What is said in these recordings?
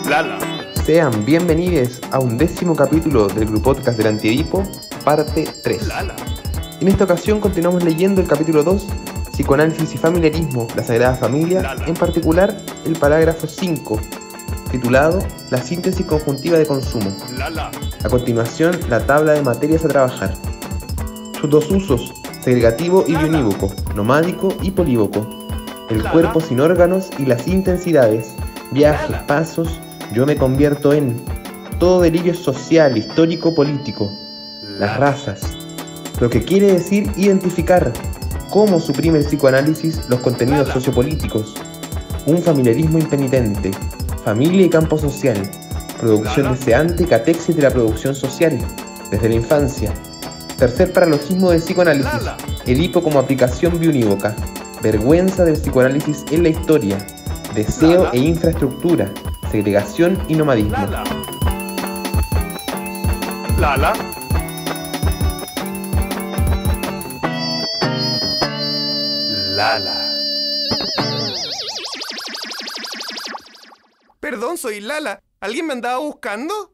Lala. Sean bienvenidos a un 10º capítulo del Grupo Podcast del Antiedipo, parte 3. Lala. En esta ocasión continuamos leyendo el capítulo 2, Psicoanálisis y Familiarismo, la Sagrada Familia, Lala. en particular el parágrafo 5, titulado La síntesis conjuntiva de consumo. Lala. A continuación, la tabla de materias a trabajar. Sus dos usos, segregativo y biunívoco, nomádico y polívoco. El Lala. cuerpo sin órganos y las intensidades, viajes, Lala. pasos, yo me convierto en. Todo delirio social, histórico, político. Las razas. Lo que quiere decir identificar cómo suprime el psicoanálisis los contenidos Lala. sociopolíticos. Un familiarismo impenitente. Familia y campo social. Producción Lala. deseante y catexis de la producción social. Desde la infancia. Tercer paralogismo del psicoanálisis. Lala. Edipo como aplicación biunívoca. Vergüenza del psicoanálisis en la historia. Deseo Lala. e infraestructura. Segregación y nomadismo. Lala. Lala. Lala. Perdón, soy Lala. ¿Alguien me andaba buscando?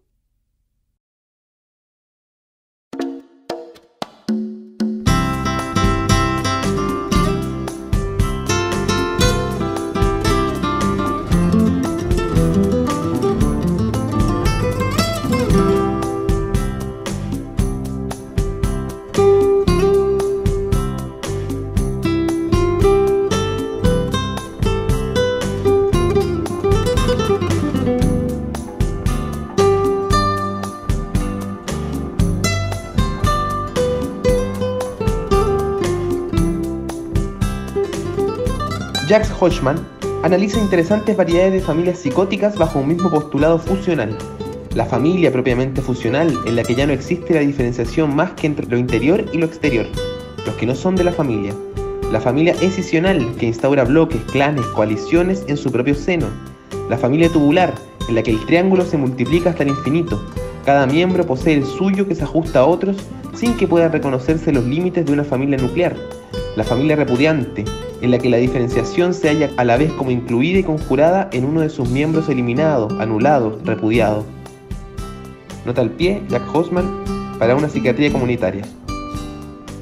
Jacques Hodgman analiza interesantes variedades de familias psicóticas bajo un mismo postulado fusional. La familia propiamente fusional, en la que ya no existe la diferenciación más que entre lo interior y lo exterior, los que no son de la familia. La familia escisional, que instaura bloques, clanes, coaliciones en su propio seno. La familia tubular, en la que el triángulo se multiplica hasta el infinito. Cada miembro posee el suyo que se ajusta a otros sin que puedan reconocerse los límites de una familia nuclear. La familia repudiante, en la que la diferenciación se halla a la vez como incluida y conjurada en uno de sus miembros eliminado, anulado, repudiado. Nota al pie, Jacques Hodgman, para una psiquiatría comunitaria.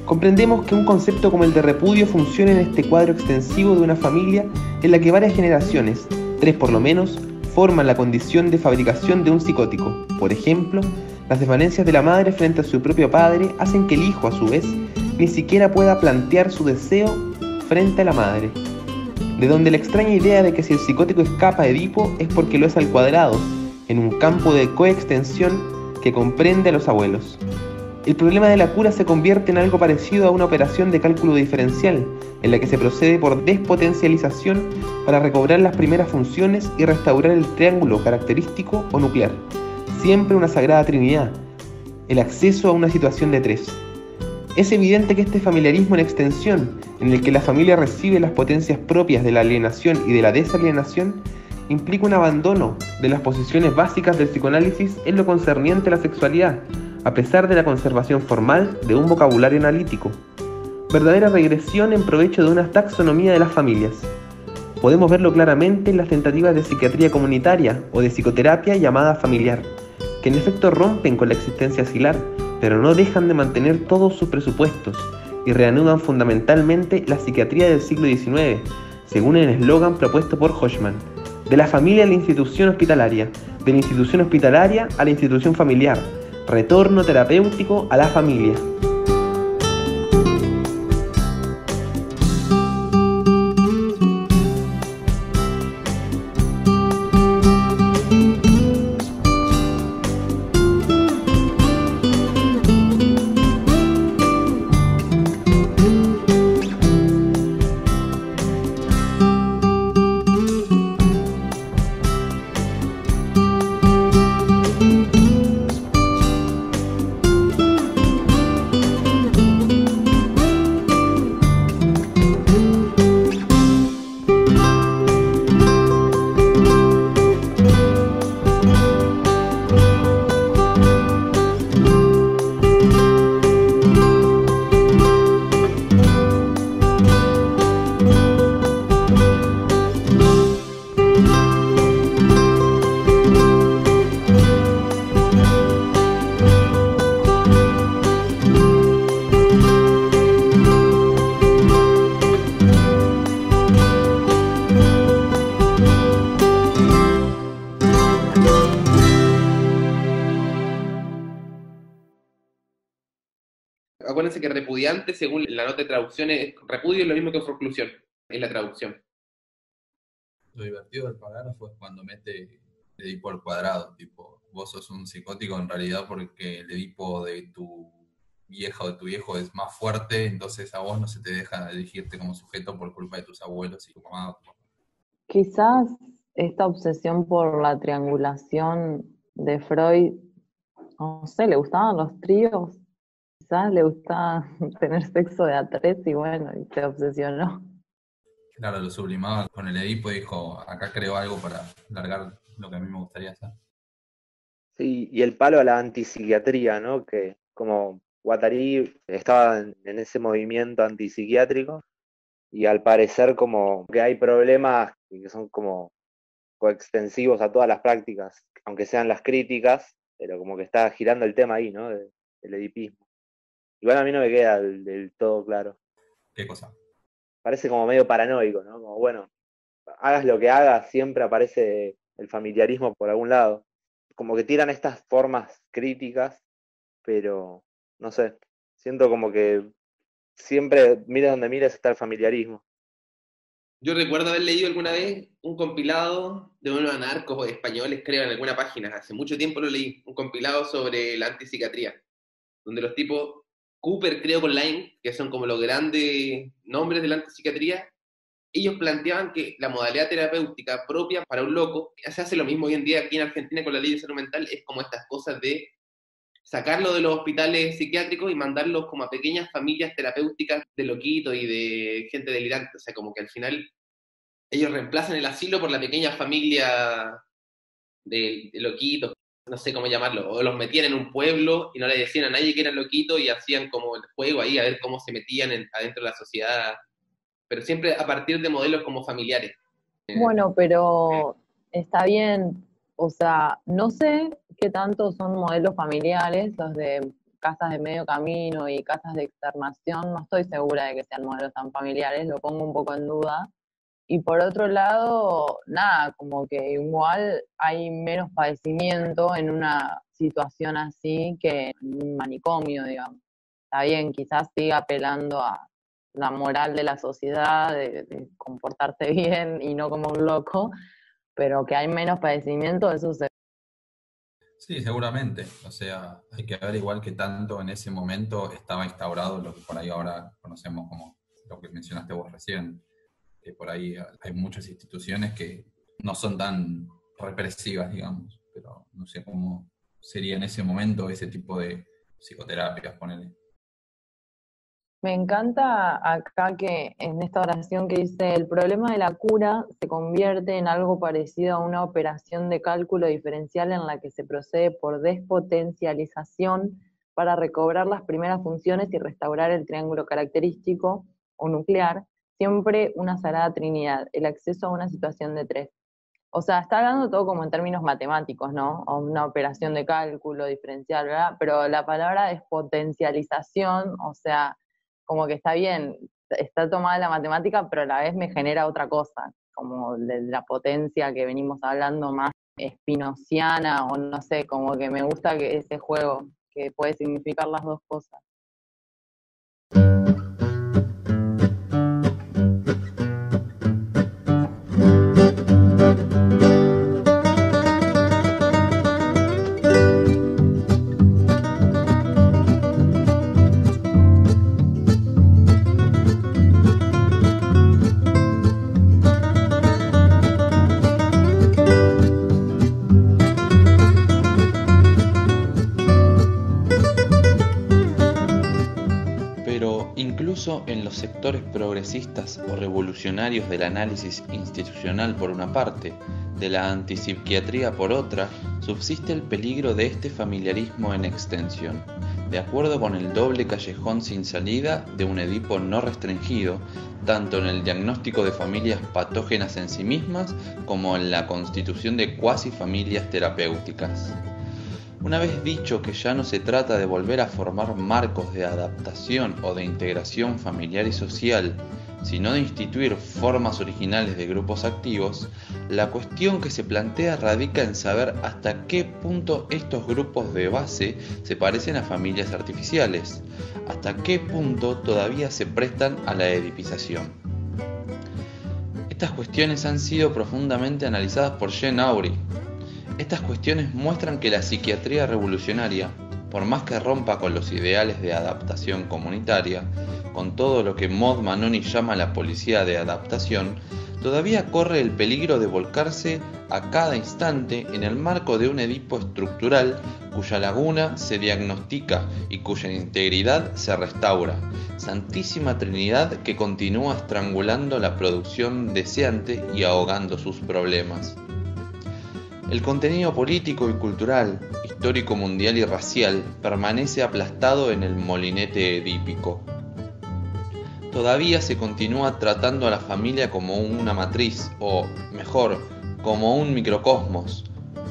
Comprendemos que un concepto como el de repudio funciona en este cuadro extensivo de una familia en la que varias generaciones, 3 por lo menos, forman la condición de fabricación de un psicótico. Por ejemplo, las desvanencias de la madre frente a su propio padre hacen que el hijo, a su vez, ni siquiera pueda plantear su deseo frente a la madre. De donde la extraña idea de que si el psicótico escapa a Edipo es porque lo es al cuadrado, en un campo de coextensión que comprende a los abuelos. El problema de la cura se convierte en algo parecido a una operación de cálculo diferencial, en la que se procede por despotencialización para recobrar las primeras funciones y restaurar el triángulo característico o nuclear. Siempre una sagrada trinidad, el acceso a una situación de 3. Es evidente que este familiarismo en extensión, en el que la familia recibe las potencias propias de la alienación y de la desalienación, implica un abandono de las posiciones básicas del psicoanálisis en lo concerniente a la sexualidad, a pesar de la conservación formal de un vocabulario analítico. Verdadera regresión en provecho de una taxonomía de las familias. Podemos verlo claramente en las tentativas de psiquiatría comunitaria o de psicoterapia llamada familiar, que en efecto rompen con la existencia asilar, pero no dejan de mantener todos sus presupuestos y reanudan fundamentalmente la psiquiatría del siglo XIX, según el eslogan propuesto por Hodgman: de la familia a la institución hospitalaria, de la institución hospitalaria a la institución familiar, retorno terapéutico a la familia. acuérdense que repudiante, según la nota de traducción, repudio es lo mismo que conclusión en la traducción. Lo divertido del parágrafo es cuando mete el Edipo al cuadrado, tipo, vos sos un psicótico en realidad porque el Edipo de tu vieja o de tu viejo es más fuerte, entonces a vos no se te deja elegirte como sujeto por culpa de tus abuelos y tu mamá o tu papá. Quizás esta obsesión por la triangulación de Freud, no sé, le gustaban los tríos, quizás le gustaba tener sexo de a tres y bueno, y se obsesionó. Claro, lo sublimaba con el Edipo y dijo, acá creo algo para largar lo que a mí me gustaría hacer. Sí, y el palo a la antipsiquiatría, ¿no? Que como Guattari estaba en ese movimiento antipsiquiátrico y al parecer como que hay problemas que son como coextensivos a todas las prácticas, aunque sean las críticas, pero como que está girando el tema ahí, ¿no? Del edipismo. Igual a mí no me queda del todo claro. ¿Qué cosa? Parece como medio paranoico, ¿no? Como bueno, hagas lo que hagas, siempre aparece el familiarismo por algún lado. Como que tiran estas formas críticas, pero no sé, siento como que siempre, mires donde mires, está el familiarismo. Yo recuerdo haber leído alguna vez un compilado de unos anarcos españoles, creo, en alguna página, hace mucho tiempo lo leí, un compilado sobre la antipsiquiatría, donde los tipos, Cooper, creo, con Lyme, que son como los grandes nombres de la antipsiquiatría, ellos planteaban que la modalidad terapéutica propia para un loco, se hace lo mismo hoy en día aquí en Argentina con la ley de salud mental, es como estas cosas de sacarlo de los hospitales psiquiátricos y mandarlos como a pequeñas familias terapéuticas de loquitos y de gente delirante. O sea, como que al final ellos reemplazan el asilo por la pequeña familia de loquitos, no sé cómo llamarlo, o los metían en un pueblo y no le decían a nadie que eran loquitos y hacían como el juego ahí a ver cómo se metían adentro de la sociedad, pero siempre a partir de modelos como familiares. Bueno, pero está bien, o sea, no sé qué tanto son modelos familiares, los de casas de medio camino y casas de externación, no estoy segura de que sean modelos tan familiares, lo pongo un poco en duda. Y por otro lado, nada, como que igual hay menos padecimiento en una situación así que en un manicomio, digamos. Está bien, quizás siga apelando a la moral de la sociedad, de comportarse bien y no como un loco, pero que hay menos padecimiento, eso se... Sí, seguramente. O sea, hay que ver igual que tanto en ese momento estaba instaurado lo que por ahí ahora conocemos como lo que mencionaste vos recién, que por ahí hay muchas instituciones que no son tan represivas, digamos, pero no sé cómo sería en ese momento ese tipo de psicoterapias, ponele. Me encanta acá que en esta oración que dice, el problema de la cura se convierte en algo parecido a una operación de cálculo diferencial en la que se procede por despotencialización para recobrar las primeras funciones y restaurar el triángulo característico o nuclear, siempre una sagrada trinidad, el acceso a una situación de tres. O sea, está hablando todo como en términos matemáticos, ¿no? O una operación de cálculo diferencial, ¿verdad? Pero la palabra despotencialización, o sea, como que está bien, está tomada la matemática, pero a la vez me genera otra cosa, como de la potencia que venimos hablando más spinociana, o no sé, como que me gusta que ese juego, que puede significar las dos cosas. Incluso en los sectores progresistas o revolucionarios del análisis institucional por una parte, de la antipsiquiatría por otra, subsiste el peligro de este familiarismo en extensión, de acuerdo con el doble callejón sin salida de un Edipo no restringido, tanto en el diagnóstico de familias patógenas en sí mismas como en la constitución de cuasi familias terapéuticas. Una vez dicho que ya no se trata de volver a formar marcos de adaptación o de integración familiar y social, sino de instituir formas originales de grupos activos, la cuestión que se plantea radica en saber hasta qué punto estos grupos de base se parecen a familias artificiales, hasta qué punto todavía se prestan a la edificación. Estas cuestiones han sido profundamente analizadas por Jean Aury. Estas cuestiones muestran que la psiquiatría revolucionaria, por más que rompa con los ideales de adaptación comunitaria, con todo lo que Maud Manoni llama la policía de adaptación, todavía corre el peligro de volcarse a cada instante en el marco de un Edipo estructural cuya laguna se diagnostica y cuya integridad se restaura, santísima trinidad que continúa estrangulando la producción deseante y ahogando sus problemas. El contenido político y cultural, histórico mundial y racial permanece aplastado en el molinete edípico. Todavía se continúa tratando a la familia como una matriz, o mejor, como un microcosmos,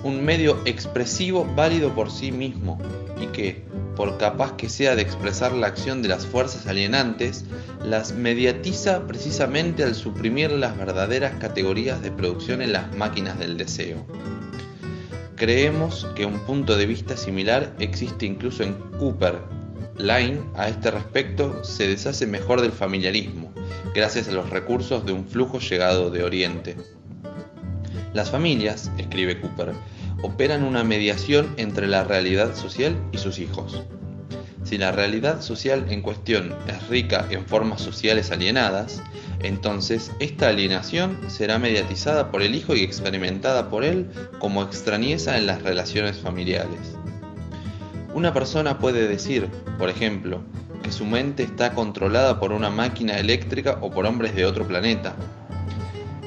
un medio expresivo válido por sí mismo, y que, por capaz que sea de expresar la acción de las fuerzas alienantes, las mediatiza precisamente al suprimir las verdaderas categorías de producción en las máquinas del deseo. Creemos que un punto de vista similar existe incluso en Cooper. Line, a este respecto, se deshace mejor del familiarismo, gracias a los recursos de un flujo llegado de Oriente. Las familias, escribe Cooper, operan una mediación entre la realidad social y sus hijos. Si la realidad social en cuestión es rica en formas sociales alienadas, entonces esta alienación será mediatizada por el hijo y experimentada por él como extrañeza en las relaciones familiares. Una persona puede decir, por ejemplo, que su mente está controlada por una máquina eléctrica o por hombres de otro planeta.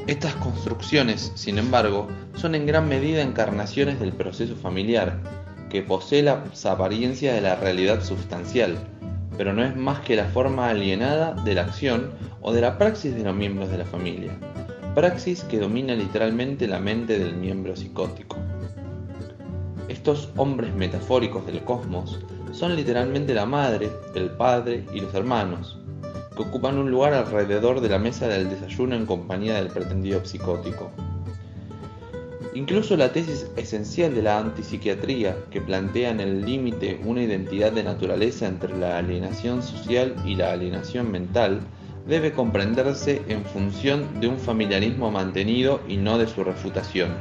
Estas construcciones, sin embargo, son en gran medida encarnaciones del proceso familiar, que posee las apariencias de la realidad sustancial, pero no es más que la forma alienada de la acción o de la praxis de los miembros de la familia, praxis que domina literalmente la mente del miembro psicótico. Estos hombres metafóricos del cosmos son literalmente la madre, el padre y los hermanos, que ocupan un lugar alrededor de la mesa del desayuno en compañía del pretendido psicótico. Incluso la tesis esencial de la antipsiquiatría, que plantea en el límite una identidad de naturaleza entre la alienación social y la alienación mental, debe comprenderse en función de un familiarismo mantenido y no de su refutación.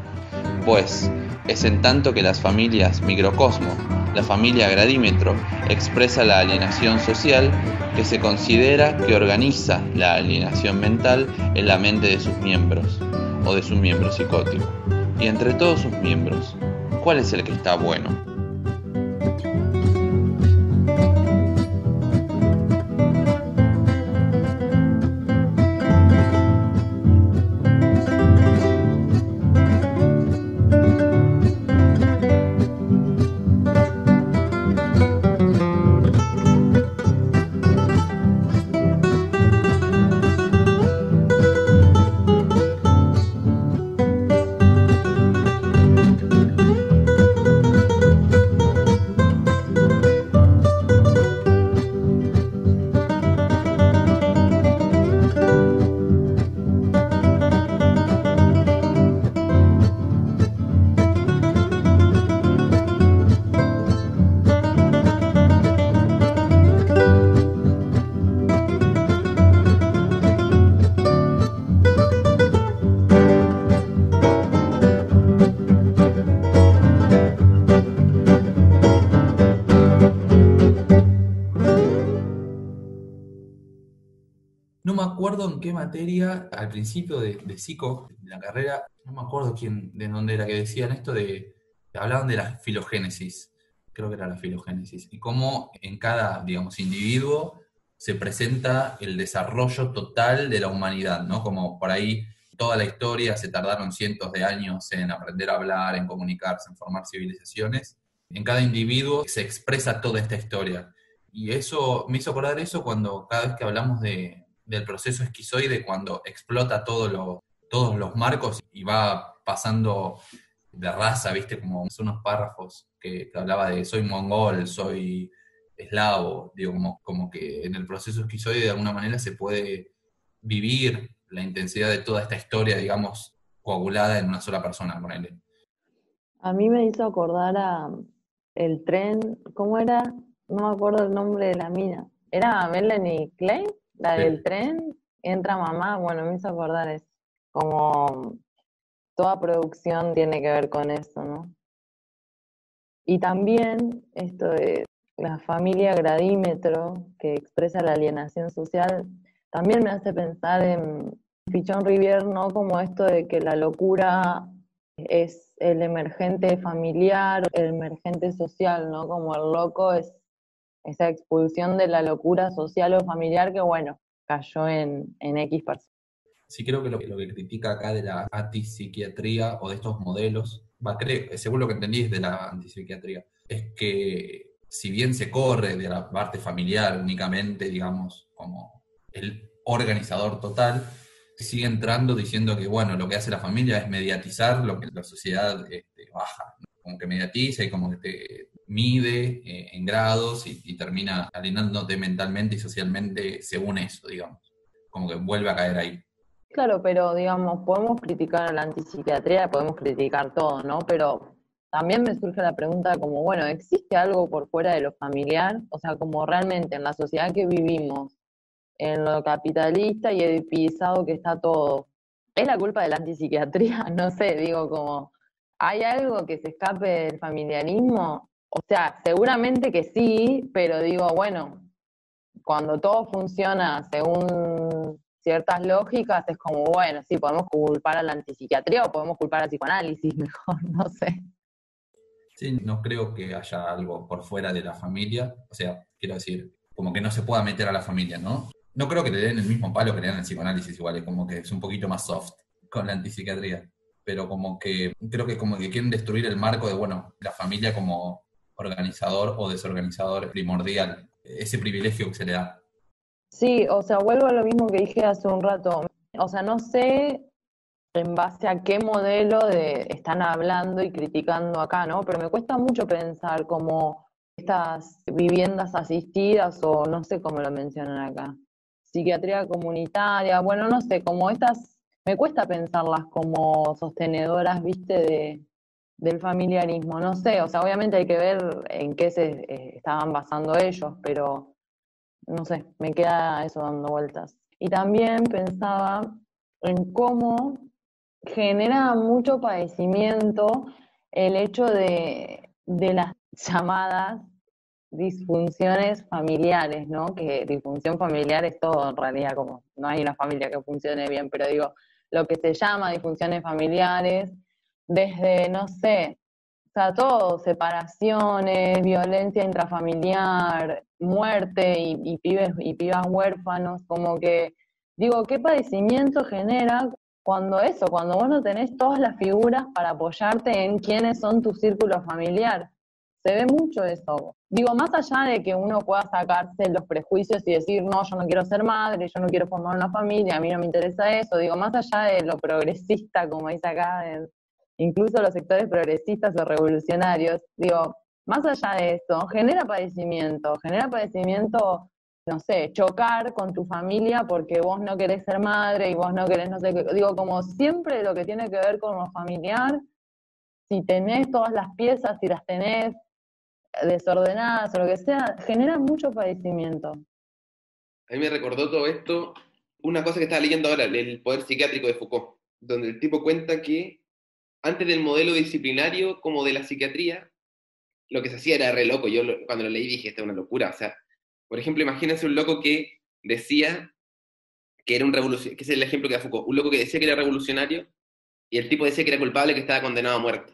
Pues, es en tanto que las familias microcosmo, la familia gradímetro, expresa la alienación social, que se considera que organiza la alienación mental en la mente de sus miembros, o de su miembro psicótico. Y entre todos sus miembros, ¿cuál es el que está bueno? No me acuerdo en qué materia, al principio de psico, de la carrera, no me acuerdo de dónde era que decían esto hablaban de la filogénesis, creo que era la filogénesis, y cómo en cada, digamos, individuo se presenta el desarrollo total de la humanidad, ¿no? Como por ahí toda la historia se tardaron cientos de años en aprender a hablar, en comunicarse, en formar civilizaciones. En cada individuo se expresa toda esta historia. Y eso me hizo acordar eso cuando cada vez que hablamos del proceso esquizoide, cuando explota todos los marcos y va pasando de raza, ¿viste? Como son unos párrafos que hablaba de soy mongol, soy eslavo, digo, como que en el proceso esquizoide de alguna manera se puede vivir la intensidad de toda esta historia, digamos, coagulada en una sola persona, ponele. A mí me hizo acordar a el tren, ¿cómo era? No me acuerdo el nombre de la mina. ¿Era Melanie Klein? La Sí. del tren, entra mamá, bueno, me hizo acordar eso. Como toda producción tiene que ver con eso, ¿no? Y también esto de la familia gradímetro, que expresa la alienación social, también me hace pensar en Pichón Rivière, ¿no? Como esto de que la locura es el emergente familiar, el emergente social, ¿no? Como el loco es esa expulsión de la locura social o familiar que, bueno, cayó en X personas. Sí, creo que lo que critica acá de la antipsiquiatría o de estos modelos, según lo que entendí de la antipsiquiatría, es que si bien se corre de la parte familiar únicamente, digamos, como el organizador total, sigue entrando diciendo que, bueno, lo que hace la familia es mediatizar lo que la sociedad baja, ¿no? Como que mediatiza y como que te mide en grados y termina alienándote mentalmente y socialmente según eso, digamos. Como que vuelve a caer ahí. Claro, pero digamos, podemos criticar a la antipsiquiatría, podemos criticar todo, ¿no? Pero también me surge la pregunta como, bueno, ¿existe algo por fuera de lo familiar? O sea, como realmente en la sociedad que vivimos, en lo capitalista y edificado que está todo, ¿es la culpa de la antipsiquiatría? No sé, digo como, ¿hay algo que se escape del familiarismo? O sea, seguramente que sí, pero digo, bueno, cuando todo funciona según ciertas lógicas, es como, bueno, sí, podemos culpar a la antipsiquiatría o podemos culpar al psicoanálisis, mejor, no sé. Sí, no creo que haya algo por fuera de la familia, o sea, quiero decir, como que no se pueda meter a la familia, ¿no? No creo que le den el mismo palo que le dan al psicoanálisis, igual, es como que es un poquito más soft con la antipsiquiatría, pero como que creo que como que quieren destruir el marco de, bueno, la familia como organizador o desorganizador primordial, ese privilegio que se le da. Sí, o sea, vuelvo a lo mismo que dije hace un rato. O sea, no sé en base a qué modelo están hablando y criticando acá, ¿no? Pero me cuesta mucho pensar como estas viviendas asistidas o no sé cómo lo mencionan acá, psiquiatría comunitaria, bueno, no sé, como estas, me cuesta pensarlas como sostenedoras, viste, del familiarismo, no sé, o sea, obviamente hay que ver en qué se estaban basando ellos, pero no sé, me queda eso dando vueltas. Y también pensaba en cómo genera mucho padecimiento el hecho de las llamadas disfunciones familiares, ¿no? Que disfunción familiar es todo en realidad, como no hay una familia que funcione bien, pero digo, lo que se llama disfunciones familiares, desde, no sé, o sea, todo, separaciones, violencia intrafamiliar, muerte y pibes y pibas huérfanos, como que, digo, ¿qué padecimiento genera cuando eso, cuando vos no tenés todas las figuras para apoyarte en quiénes son tu círculo familiar? Se ve mucho eso. Digo, más allá de que uno pueda sacarse los prejuicios y decir, no, yo no quiero ser madre, yo no quiero formar una familia, a mí no me interesa eso, digo, más allá de lo progresista, como dice acá, incluso los sectores progresistas o revolucionarios, digo, más allá de esto, genera padecimiento, no sé, chocar con tu familia porque vos no querés ser madre y vos no querés no sé qué, digo, como siempre lo que tiene que ver con lo familiar, si tenés todas las piezas, si las tenés desordenadas o lo que sea, genera mucho padecimiento. A mí me recordó todo esto una cosa que estaba leyendo ahora, el poder psiquiátrico de Foucault, donde el tipo cuenta que antes del modelo disciplinario como de la psiquiatría, lo que se hacía era re loco. Cuando lo leí dije, esta es una locura. O sea, por ejemplo, imagínense un loco que decía que era un revolucionario, que es el ejemplo que da Foucault, un loco que decía que era revolucionario y el tipo decía que era culpable, que estaba condenado a muerte.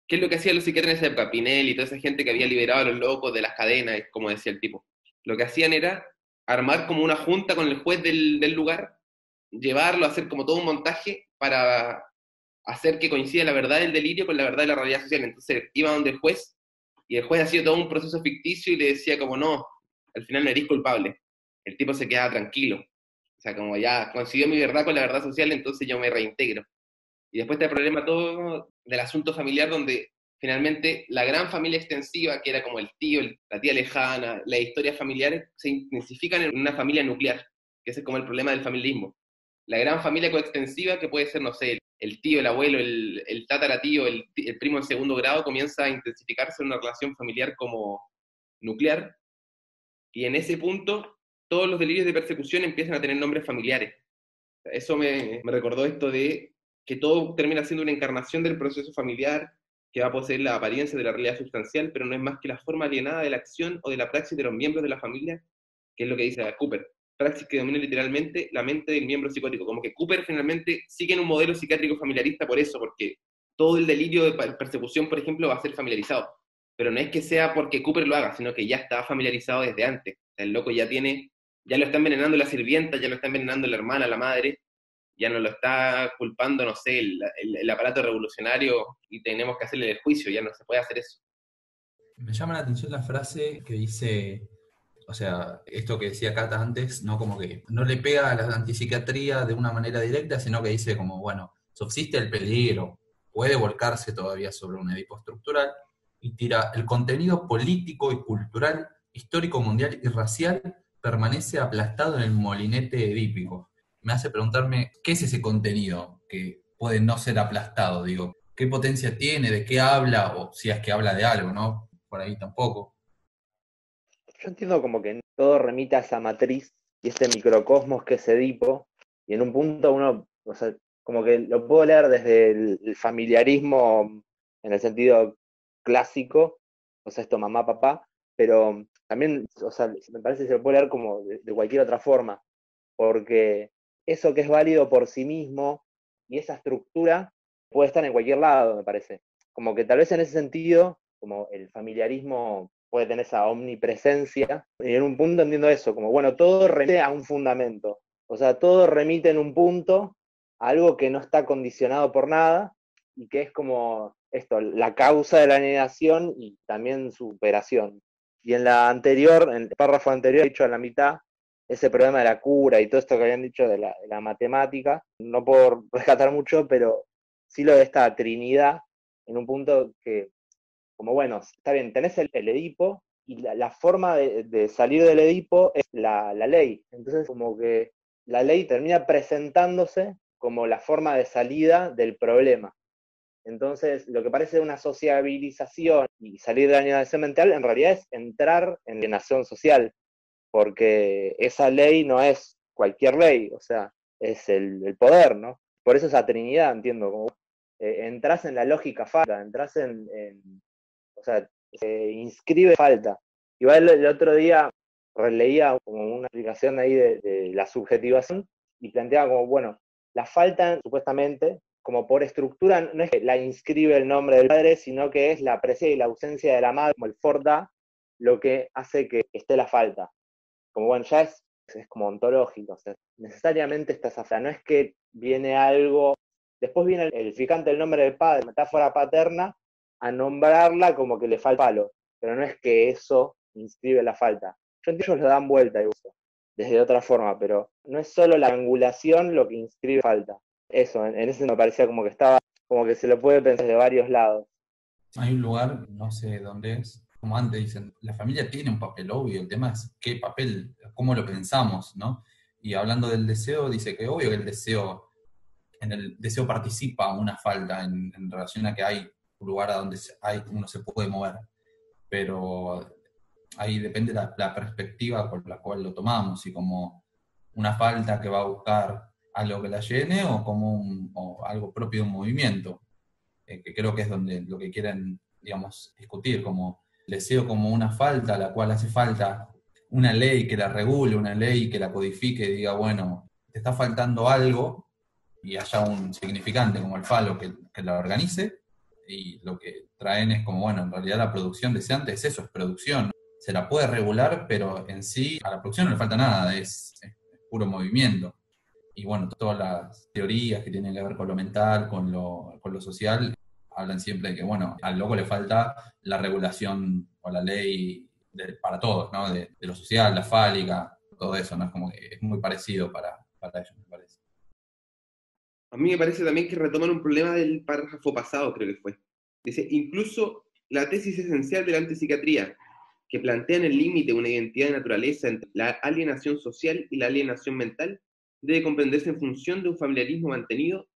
¿Qué es lo que hacían los psiquiatras en esa época? Pinel y toda esa gente que había liberado a los locos de las cadenas, como decía el tipo. Lo que hacían era armar como una junta con el juez del lugar, llevarlo, hacer como todo un montaje para hacer que coincida la verdad del delirio con la verdad de la realidad social. Entonces iba donde el juez y el juez hacía todo un proceso ficticio y le decía como no, al final no eres culpable. El tipo se quedaba tranquilo. O sea, como ya coincidió mi verdad con la verdad social, entonces yo me reintegro. Y después está el problema todo del asunto familiar, donde finalmente la gran familia extensiva, que era como el tío, la tía lejana, las historias familiares, se intensifican en una familia nuclear, que ese es como el problema del familismo. la gran familia coextensiva que puede ser, no sé, el tío, el abuelo, el tataratío, el primo en segundo grado, comienza a intensificarse en una relación familiar como nuclear, y en ese punto todos los delirios de persecución empiezan a tener nombres familiares. Eso me recordó esto de que todo termina siendo una encarnación del proceso familiar que va a poseer la apariencia de la realidad sustancial, pero no es más que la forma alienada de la acción o de la praxis de los miembros de la familia, que es lo que dice Cooper. Praxis que domina literalmente la mente del miembro psicótico. Como que Cooper finalmente sigue en un modelo psiquiátrico familiarista por eso, porque todo el delirio de persecución, por ejemplo, va a ser familiarizado. Pero no es que sea porque Cooper lo haga, sino que ya estaba familiarizado desde antes. El loco ya lo está envenenando la sirvienta, ya lo está envenenando la hermana, la madre, ya no lo está culpando, no sé, el aparato revolucionario y tenemos que hacerle el juicio, ya no se puede hacer eso. Me llama la atención la frase que dice, o sea, esto que decía Cata antes, no como que no le pega a la antipsiquiatría de una manera directa, sino que dice como, bueno, subsiste el peligro, puede volcarse todavía sobre un Edipo estructural, y tira el contenido político y cultural, histórico, mundial y racial permanece aplastado en el molinete edípico. Me hace preguntarme, ¿qué es ese contenido que puede no ser aplastado? Digo, ¿qué potencia tiene? ¿De qué habla? O si es que habla de algo, ¿no? Por ahí tampoco. Yo entiendo como que todo remite a esa matriz y este microcosmos que es Edipo, y en un punto uno, o sea, como que lo puedo leer desde el familiarismo en el sentido clásico, o sea, esto mamá, papá, pero también, o sea, me parece que se lo puede leer como de cualquier otra forma, porque eso que es válido por sí mismo y esa estructura puede estar en cualquier lado, me parece. Como que tal vez en ese sentido, como el familiarismo puede tener esa omnipresencia, y en un punto entiendo eso, como bueno, todo remite a un fundamento, o sea, todo remite en un punto a algo que no está condicionado por nada, y que es como esto, la causa de la alienación y también su superación. Y en el párrafo anterior, dicho a la mitad, ese problema de la cura y todo esto que habían dicho de la matemática, no puedo rescatar mucho, pero sí lo de esta trinidad, en un punto que, como bueno, está bien, tenés el Edipo, y la forma de salir del Edipo es la ley. Entonces, como que la ley termina presentándose como la forma de salida del problema. Entonces, lo que parece una sociabilización y salir de la alienación mental, en realidad es entrar en la alienación social, porque esa ley no es cualquier ley, o sea, es el poder, ¿no? Por eso esa trinidad, entiendo, como entras en la lógica falta, entras o sea, se inscribe falta. Igual el otro día releía como una explicación ahí de la subjetivación y planteaba como, bueno, la falta supuestamente, como por estructura, no es que la inscribe el nombre del padre, sino que es la presencia y la ausencia de la madre, como el Forda, lo que hace que esté la falta. Como bueno, ya es como ontológico, o sea, necesariamente está esa falta, no es que viene algo, después viene el significante del nombre del padre, metáfora paterna, a nombrarla como que le falta palo, pero no es que eso inscribe la falta. Yo entiendo que ellos lo dan vuelta y uso, desde otra forma, pero no es solo la angulación lo que inscribe falta. Eso, en ese me parecía como que estaba, como que se lo puede pensar de varios lados. Hay un lugar, no sé dónde es, como antes dicen, la familia tiene un papel obvio, el tema es qué papel, cómo lo pensamos, ¿no? Y hablando del deseo, dice que obvio que en el deseo participa una falta en relación a que hay un lugar a donde uno se puede mover, pero ahí depende la perspectiva con la cual lo tomamos, y como una falta que va a buscar algo que la llene o como o algo propio de un movimiento, que creo que es donde lo que quieren, digamos, discutir, como el deseo como una falta a la cual hace falta una ley que la regule, una ley que la codifique y diga, bueno, te está faltando algo, y haya un significante como el falo que la organice, y lo que traen es como, bueno, en realidad la producción deseante es eso, es producción. Se la puede regular, pero en sí a la producción no le falta nada, es puro movimiento. Y bueno, todas las teorías que tienen que ver con lo mental, con lo social, hablan siempre de que, bueno, al loco le falta la regulación o la ley para todos, ¿no? De lo social, la fálica, todo eso, ¿no? Es como que es muy parecido para ellos, me parece. A mí me parece también que retoman un problema del párrafo pasado, creo que fue. Dice, incluso la tesis esencial de la antipsiquiatría, que plantea en el límite una identidad de naturaleza entre la alienación social y la alienación mental, debe comprenderse en función de un familiarismo mantenido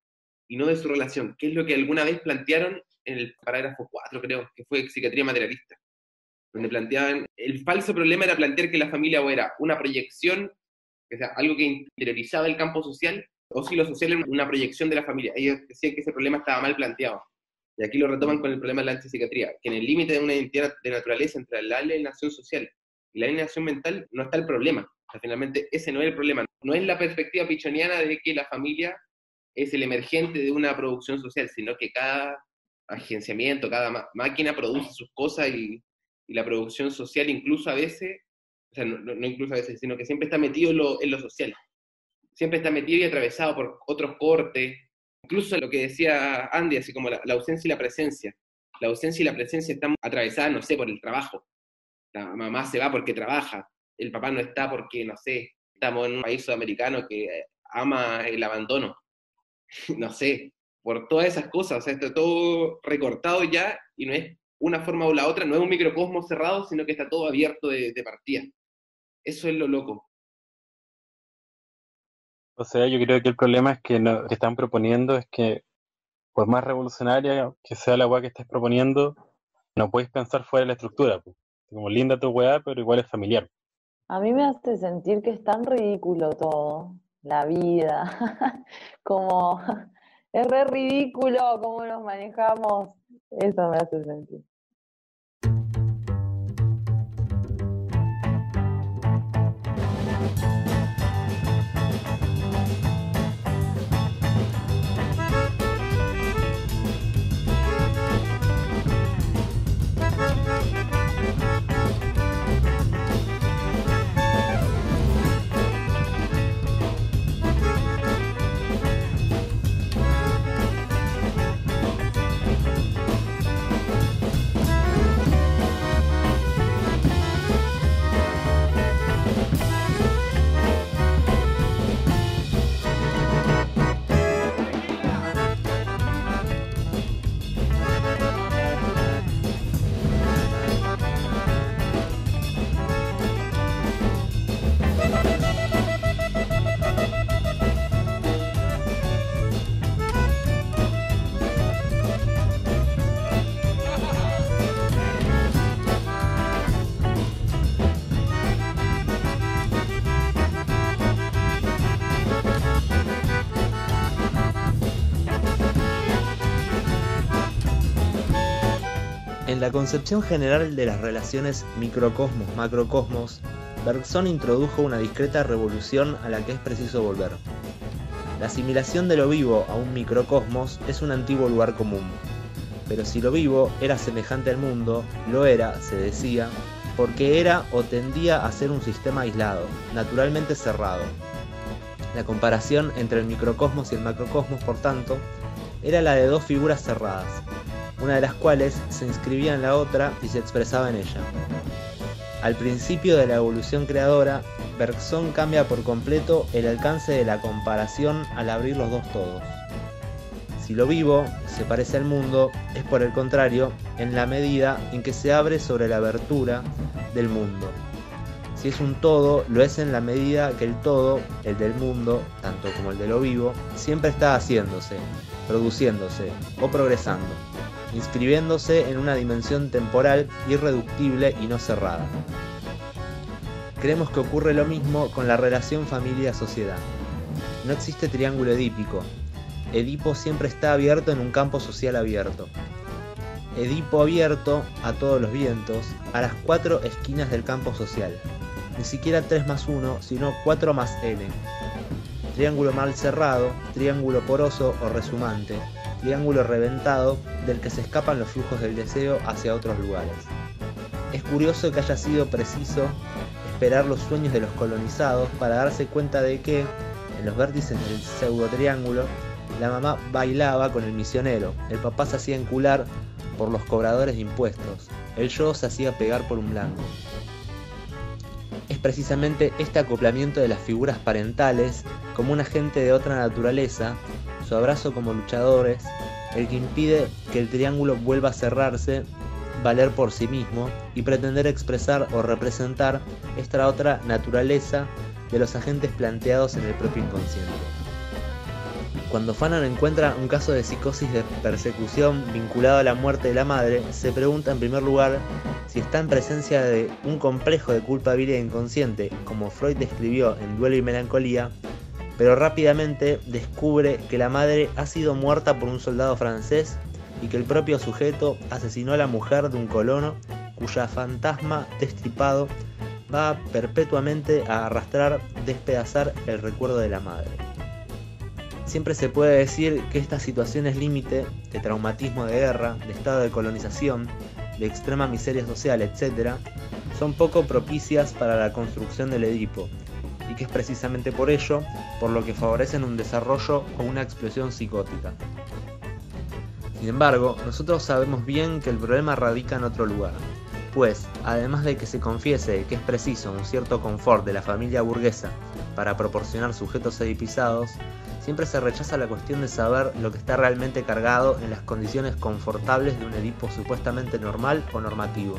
y no de su relación, que es lo que alguna vez plantearon en el parágrafo 4, creo, que fue psiquiatría materialista, donde planteaban, el falso problema era plantear que la familia o era una proyección, o sea, algo que interiorizaba el campo social, o si lo social era una proyección de la familia. Ellos decían que ese problema estaba mal planteado. Y aquí lo retoman con el problema de la antipsiquiatría, que en el límite de una identidad de naturaleza entre la alienación social y la alienación mental no está el problema. O sea, finalmente ese no es el problema. No es la perspectiva pichoniana de que la familia es el emergente de una producción social, sino que cada agenciamiento, cada máquina produce sus cosas y la producción social incluso a veces, o sea, no incluso a veces, sino que siempre está metido en lo social. Siempre está metido y atravesado por otros cortes. Incluso lo que decía Andy, así como la ausencia y la presencia. La ausencia y la presencia están atravesadas, no sé, por el trabajo. La mamá se va porque trabaja, el papá no está porque, no sé, estamos en un país sudamericano que ama el abandono. No sé, por todas esas cosas, o sea, está todo recortado ya y no es una forma o la otra, no es un microcosmos cerrado, sino que está todo abierto de partida. Eso es lo loco. O sea, yo creo que el problema es que lo que están proponiendo es que, por más revolucionaria que sea la weá que estés proponiendo, no puedes pensar fuera de la estructura, pues. Como linda tu weá, pero igual es familiar. A mí me hace sentir que es tan ridículo todo, la vida, como es re ridículo cómo nos manejamos, eso me hace sentir. En la concepción general de las relaciones microcosmos-macrocosmos, Bergson introdujo una discreta revolución a la que es preciso volver. La asimilación de lo vivo a un microcosmos es un antiguo lugar común, pero si lo vivo era semejante al mundo, lo era, se decía, porque era o tendía a ser un sistema aislado, naturalmente cerrado. La comparación entre el microcosmos y el macrocosmos, por tanto, era la de dos figuras cerradas, una de las cuales se inscribía en la otra y se expresaba en ella. Al principio de la evolución creadora, Bergson cambia por completo el alcance de la comparación al abrir los dos todos. Si lo vivo se parece al mundo, es por el contrario, en la medida en que se abre sobre la abertura del mundo. Si es un todo, lo es en la medida que el todo, el del mundo, tanto como el de lo vivo, siempre está haciéndose, produciéndose o progresando, inscribiéndose en una dimensión temporal irreductible y no cerrada. Creemos que ocurre lo mismo con la relación familia-sociedad. No existe triángulo edípico. Edipo siempre está abierto en un campo social abierto. Edipo abierto a todos los vientos, a las 4 esquinas del campo social. Ni siquiera 3 más 1, sino 4 más n. Triángulo mal cerrado, triángulo poroso o resumante, triángulo reventado del que se escapan los flujos del deseo hacia otros lugares. Es curioso que haya sido preciso esperar los sueños de los colonizados para darse cuenta de que, en los vértices del pseudo-triángulo, la mamá bailaba con el misionero, el papá se hacía encular por los cobradores de impuestos, el yo se hacía pegar por un blanco. Es precisamente este acoplamiento de las figuras parentales como un agente de otra naturaleza, su abrazo como luchadores, el que impide que el triángulo vuelva a cerrarse, valer por sí mismo y pretender expresar o representar esta otra naturaleza de los agentes planteados en el propio inconsciente. Cuando Fanon encuentra un caso de psicosis de persecución vinculado a la muerte de la madre, se pregunta en primer lugar si está en presencia de un complejo de culpabilidad inconsciente, como Freud describió en Duelo y Melancolía, pero rápidamente descubre que la madre ha sido muerta por un soldado francés y que el propio sujeto asesinó a la mujer de un colono cuya fantasma destripado va perpetuamente a arrastrar, despedazar el recuerdo de la madre. Siempre se puede decir que estas situaciones límite, de traumatismo de guerra, de estado de colonización, de extrema miseria social, etc., son poco propicias para la construcción del Edipo, y que es precisamente por ello por lo que favorecen un desarrollo o una explosión psicótica. Sin embargo, nosotros sabemos bien que el problema radica en otro lugar, pues, además de que se confiese que es preciso un cierto confort de la familia burguesa para proporcionar sujetos edipizados, siempre se rechaza la cuestión de saber lo que está realmente cargado en las condiciones confortables de un Edipo supuestamente normal o normativo.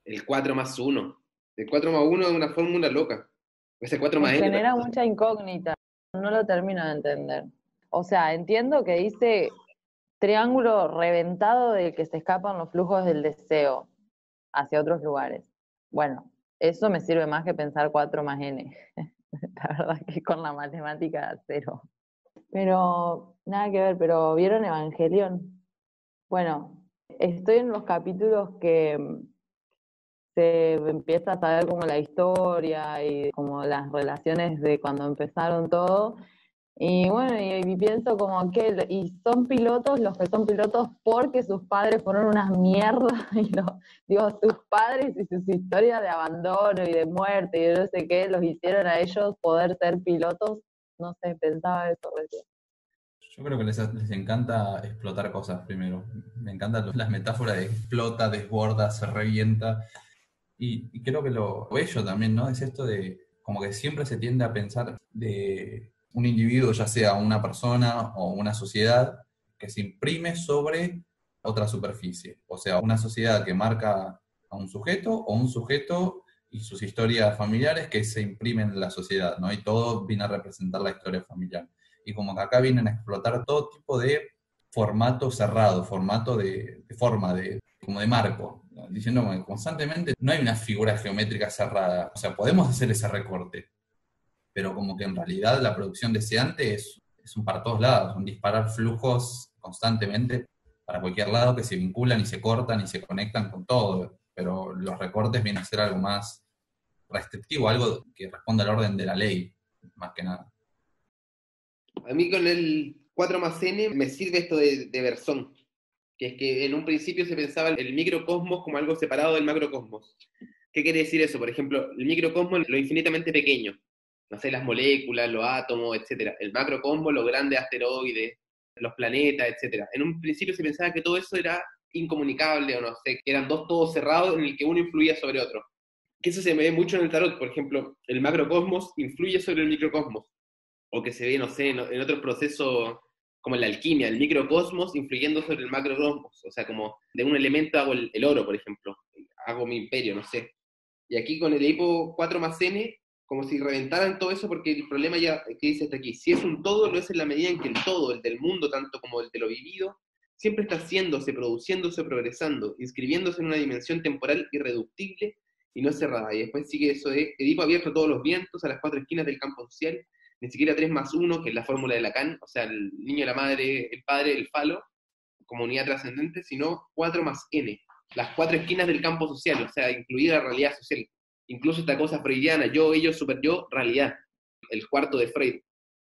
El 4 más 1. El 4 más 1 es una fórmula loca. Ese 4 más Me n. genera mucha incógnita, no lo termino de entender. O sea, entiendo que dice triángulo reventado del que se escapan los flujos del deseo hacia otros lugares. Bueno, eso me sirve más que pensar 4 más n. La verdad que con la matemática cero. Pero, nada que ver, pero ¿vieron Evangelion? Bueno, estoy en los capítulos que se empieza a saber como la historia y como las relaciones de cuando empezaron todo. Y bueno, y pienso como que, y son pilotos los que son pilotos porque sus padres fueron unas mierdas, y digo, sus padres y sus historias de abandono y de muerte y de no sé qué, los hicieron a ellos poder ser pilotos. No sé, pensaba eso recién. Yo creo que les encanta explotar cosas primero. Me encantan las metáforas de explota, desborda, se revienta. Y creo que lo bello también, ¿no? Es esto de como que siempre se tiende a pensar de un individuo, ya sea una persona o una sociedad, que se imprime sobre otra superficie. O sea, una sociedad que marca a un sujeto o un sujeto y sus historias familiares que se imprimen en la sociedad, ¿no? Y todo viene a representar la historia familiar. Y como que acá vienen a explotar todo tipo de formato cerrado, formato de forma, como de marco, ¿no? Diciendo que constantemente no hay una figura geométrica cerrada. O sea, podemos hacer ese recorte, pero como que en realidad la producción deseante es un para todos lados, un disparar flujos constantemente para cualquier lado que se vinculan y se cortan y se conectan con todo. Pero los recortes vienen a ser algo más restrictivo, algo que responda al orden de la ley, más que nada. A mí con el 4 más n me sirve esto de Berzón, que es que en un principio se pensaba el microcosmos como algo separado del macrocosmos. ¿Qué quiere decir eso? Por ejemplo, el microcosmos lo infinitamente pequeño, no sé, las moléculas, los átomos, etc. El macrocosmos, los grandes asteroides, los planetas, etc. En un principio se pensaba que todo eso era incomunicable, o no sé, que eran dos todos cerrados en el que uno influía sobre otro. Que eso se ve mucho en el tarot, por ejemplo, el macrocosmos influye sobre el microcosmos, o que se ve, no sé, en otros procesos como en la alquimia, el microcosmos influyendo sobre el macrocosmos, o sea, como de un elemento hago el oro, por ejemplo, hago mi imperio, no sé. Y aquí con el Edipo 4 más N, como si reventaran todo eso, porque el problema ya que dice hasta aquí, si es un todo, lo es en la medida en que el todo, el del mundo, tanto como el de lo vivido, siempre está haciéndose, produciéndose, progresando, inscribiéndose en una dimensión temporal irreductible y no cerrada. Y después sigue eso de Edipo abierto a todos los vientos, a las cuatro esquinas del campo social, ni siquiera 3 más 1, que es la fórmula de Lacan, o sea, el niño, la madre, el padre, el falo, como unidad trascendente, sino 4 más N, las cuatro esquinas del campo social, o sea, incluida la realidad social. Incluso esta cosa freudiana, yo, ellos, super yo, realidad. El cuarto de Freud.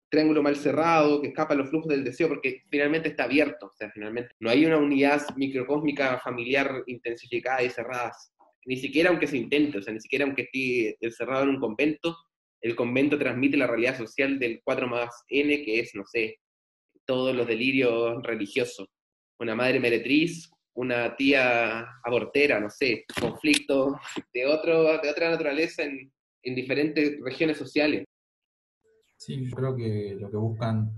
Triángulo mal cerrado, que escapa a los flujos del deseo, porque finalmente está abierto, o sea, finalmente no hay una unidad microcósmica familiar intensificada y cerrada, ni siquiera aunque se intente, o sea, ni siquiera aunque esté encerrado en un convento, el convento transmite la realidad social del 4 más N, que es, no sé, todos los delirios religiosos. Una madre meretriz, una tía abortera, no sé, conflictos de otra naturaleza en diferentes regiones sociales. Sí, yo creo que lo que buscan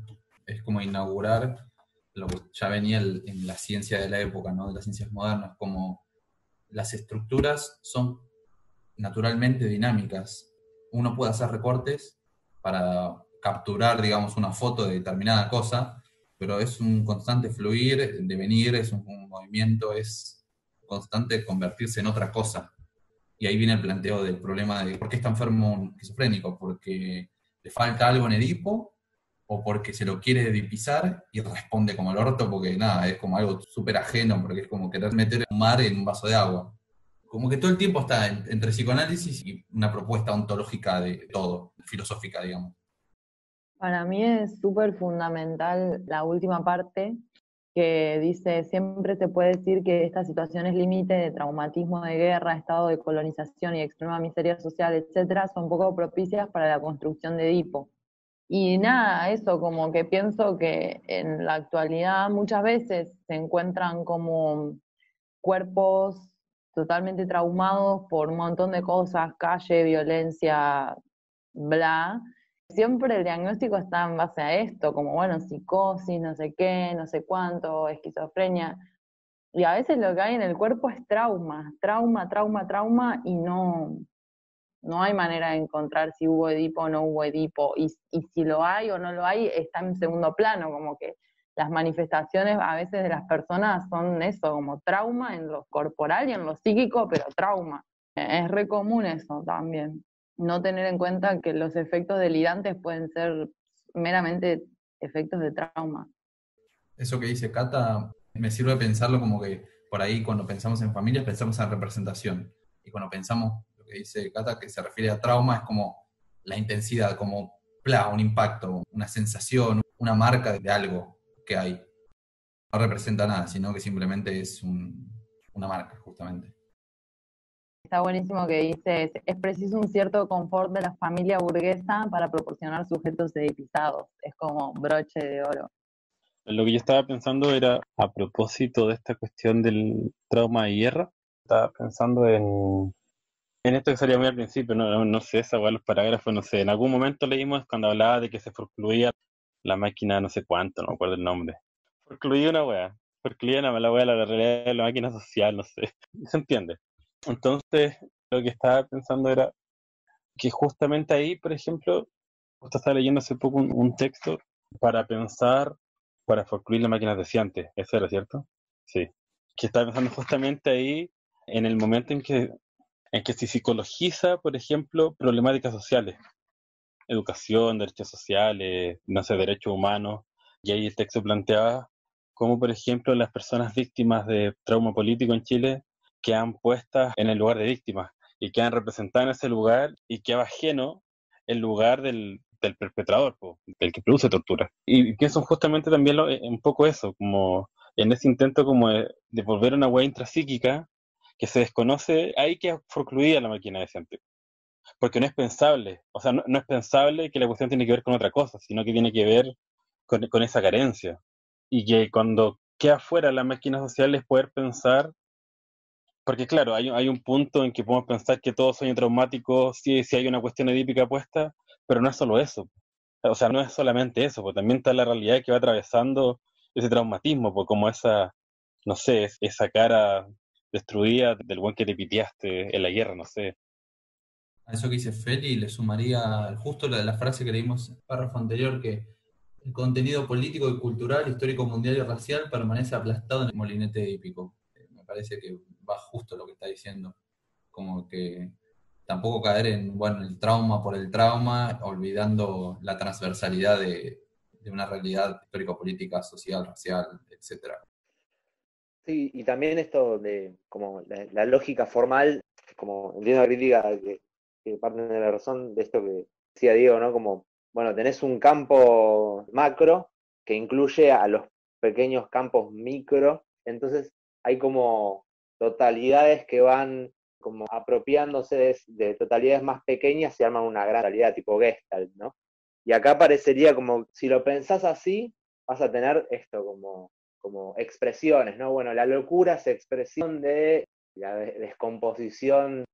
es como inaugurar lo que ya venía en la ciencia de la época, ¿no? De las ciencias modernas, como las estructuras son naturalmente dinámicas. Uno puede hacer recortes para capturar, digamos, una foto de determinada cosa, pero es un constante fluir, devenir, es un movimiento, es constante convertirse en otra cosa. Y ahí viene el planteo del problema de por qué está enfermo un esquizofrénico, porque le falta algo en Edipo o porque se lo quiere edipizar y responde como el orto porque nada, es como algo súper ajeno, porque es como querer meter un mar en un vaso de agua. Como que todo el tiempo está entre psicoanálisis y una propuesta ontológica de todo, filosófica, digamos. Para mí es súper fundamental la última parte que dice, siempre se puede decir que estas situaciones límite de traumatismo de guerra, estado de colonización y extrema miseria social, etcétera, son poco propicias para la construcción de Edipo. Y nada, eso como que pienso que en la actualidad muchas veces se encuentran como cuerpos totalmente traumados por un montón de cosas, calle, violencia, bla. Siempre el diagnóstico está en base a esto, como bueno, psicosis, no sé qué, no sé cuánto, esquizofrenia. Y a veces lo que hay en el cuerpo es trauma, trauma, trauma, trauma, y no hay manera de encontrar si hubo Edipo o no hubo Edipo. Y si lo hay o no lo hay, está en segundo plano, como que las manifestaciones a veces de las personas son eso, como trauma en lo corporal y en lo psíquico, pero trauma. Es re común eso también. No tener en cuenta que los efectos delirantes pueden ser meramente efectos de trauma. Eso que dice Cata me sirve de pensarlo como que por ahí cuando pensamos en familias pensamos en representación. Y cuando pensamos lo que dice Cata que se refiere a trauma es como la intensidad, como un impacto, una sensación, una marca de algo que hay. No representa nada, sino que simplemente es una marca, justamente. Está buenísimo que dice, es preciso un cierto confort de la familia burguesa para proporcionar sujetos edificados. Es como broche de oro. Lo que yo estaba pensando era, a propósito de esta cuestión del trauma de guerra, estaba pensando en esto que salía muy al principio, no sé, esa weá, los parágrafos, no sé, en algún momento leímos cuando hablaba de que se forcluía la máquina no sé cuánto, no me acuerdo el nombre. Forcluía una weá, forcluía la weá, la realidad de la máquina social, no sé, se entiende. Entonces, lo que estaba pensando era que justamente ahí, por ejemplo, justo estaba leyendo hace poco un texto para pensar, para forcluir las máquinas deseantes, eso era cierto, sí, que estaba pensando justamente ahí en el momento en que se psicologiza, por ejemplo, problemáticas sociales, educación, derechos sociales, no sé, derechos humanos, y ahí el texto planteaba cómo, por ejemplo, las personas víctimas de trauma político en Chile quedan puestas en el lugar de víctimas y quedan representadas en ese lugar y queda ajeno el lugar del perpetrador, del que produce tortura. Y pienso justamente también un poco eso, como en ese intento como de volver una hueá intrapsíquica que se desconoce, ahí queda forcluida la máquina decente. Porque no es pensable, o sea, no es pensable que la cuestión tiene que ver con otra cosa, sino que tiene que ver con esa carencia. Y que cuando queda fuera la máquina social es poder pensar, porque claro, hay un punto en que podemos pensar que todo sueño traumático, sí hay una cuestión edípica puesta, pero no es solo eso. O sea, no es solamente eso, pues también está la realidad que va atravesando ese traumatismo, pues como esa, no sé, esa cara destruida del buen que te piteaste en la guerra, no sé. A eso que dice Feli le sumaría justo la frase que leímos en el párrafo anterior, que el contenido político y cultural, histórico, mundial y racial permanece aplastado en el molinete edípico. Me parece que va justo lo que está diciendo. Como que tampoco caer en, bueno, el trauma por el trauma, olvidando la transversalidad de una realidad histórico-política, social, racial, etcétera. Sí, y también esto de como la lógica formal, como entiendo la crítica que parten de la razón de esto que decía Diego, ¿no? Como, bueno, tenés un campo macro que incluye a los pequeños campos micro, entonces hay como totalidades que van como apropiándose de totalidades más pequeñas y arman una gran realidad, tipo Gestalt, ¿no? Y acá parecería como, si lo pensás así, vas a tener esto como expresiones, ¿no? Bueno, la locura es expresión de la descomposición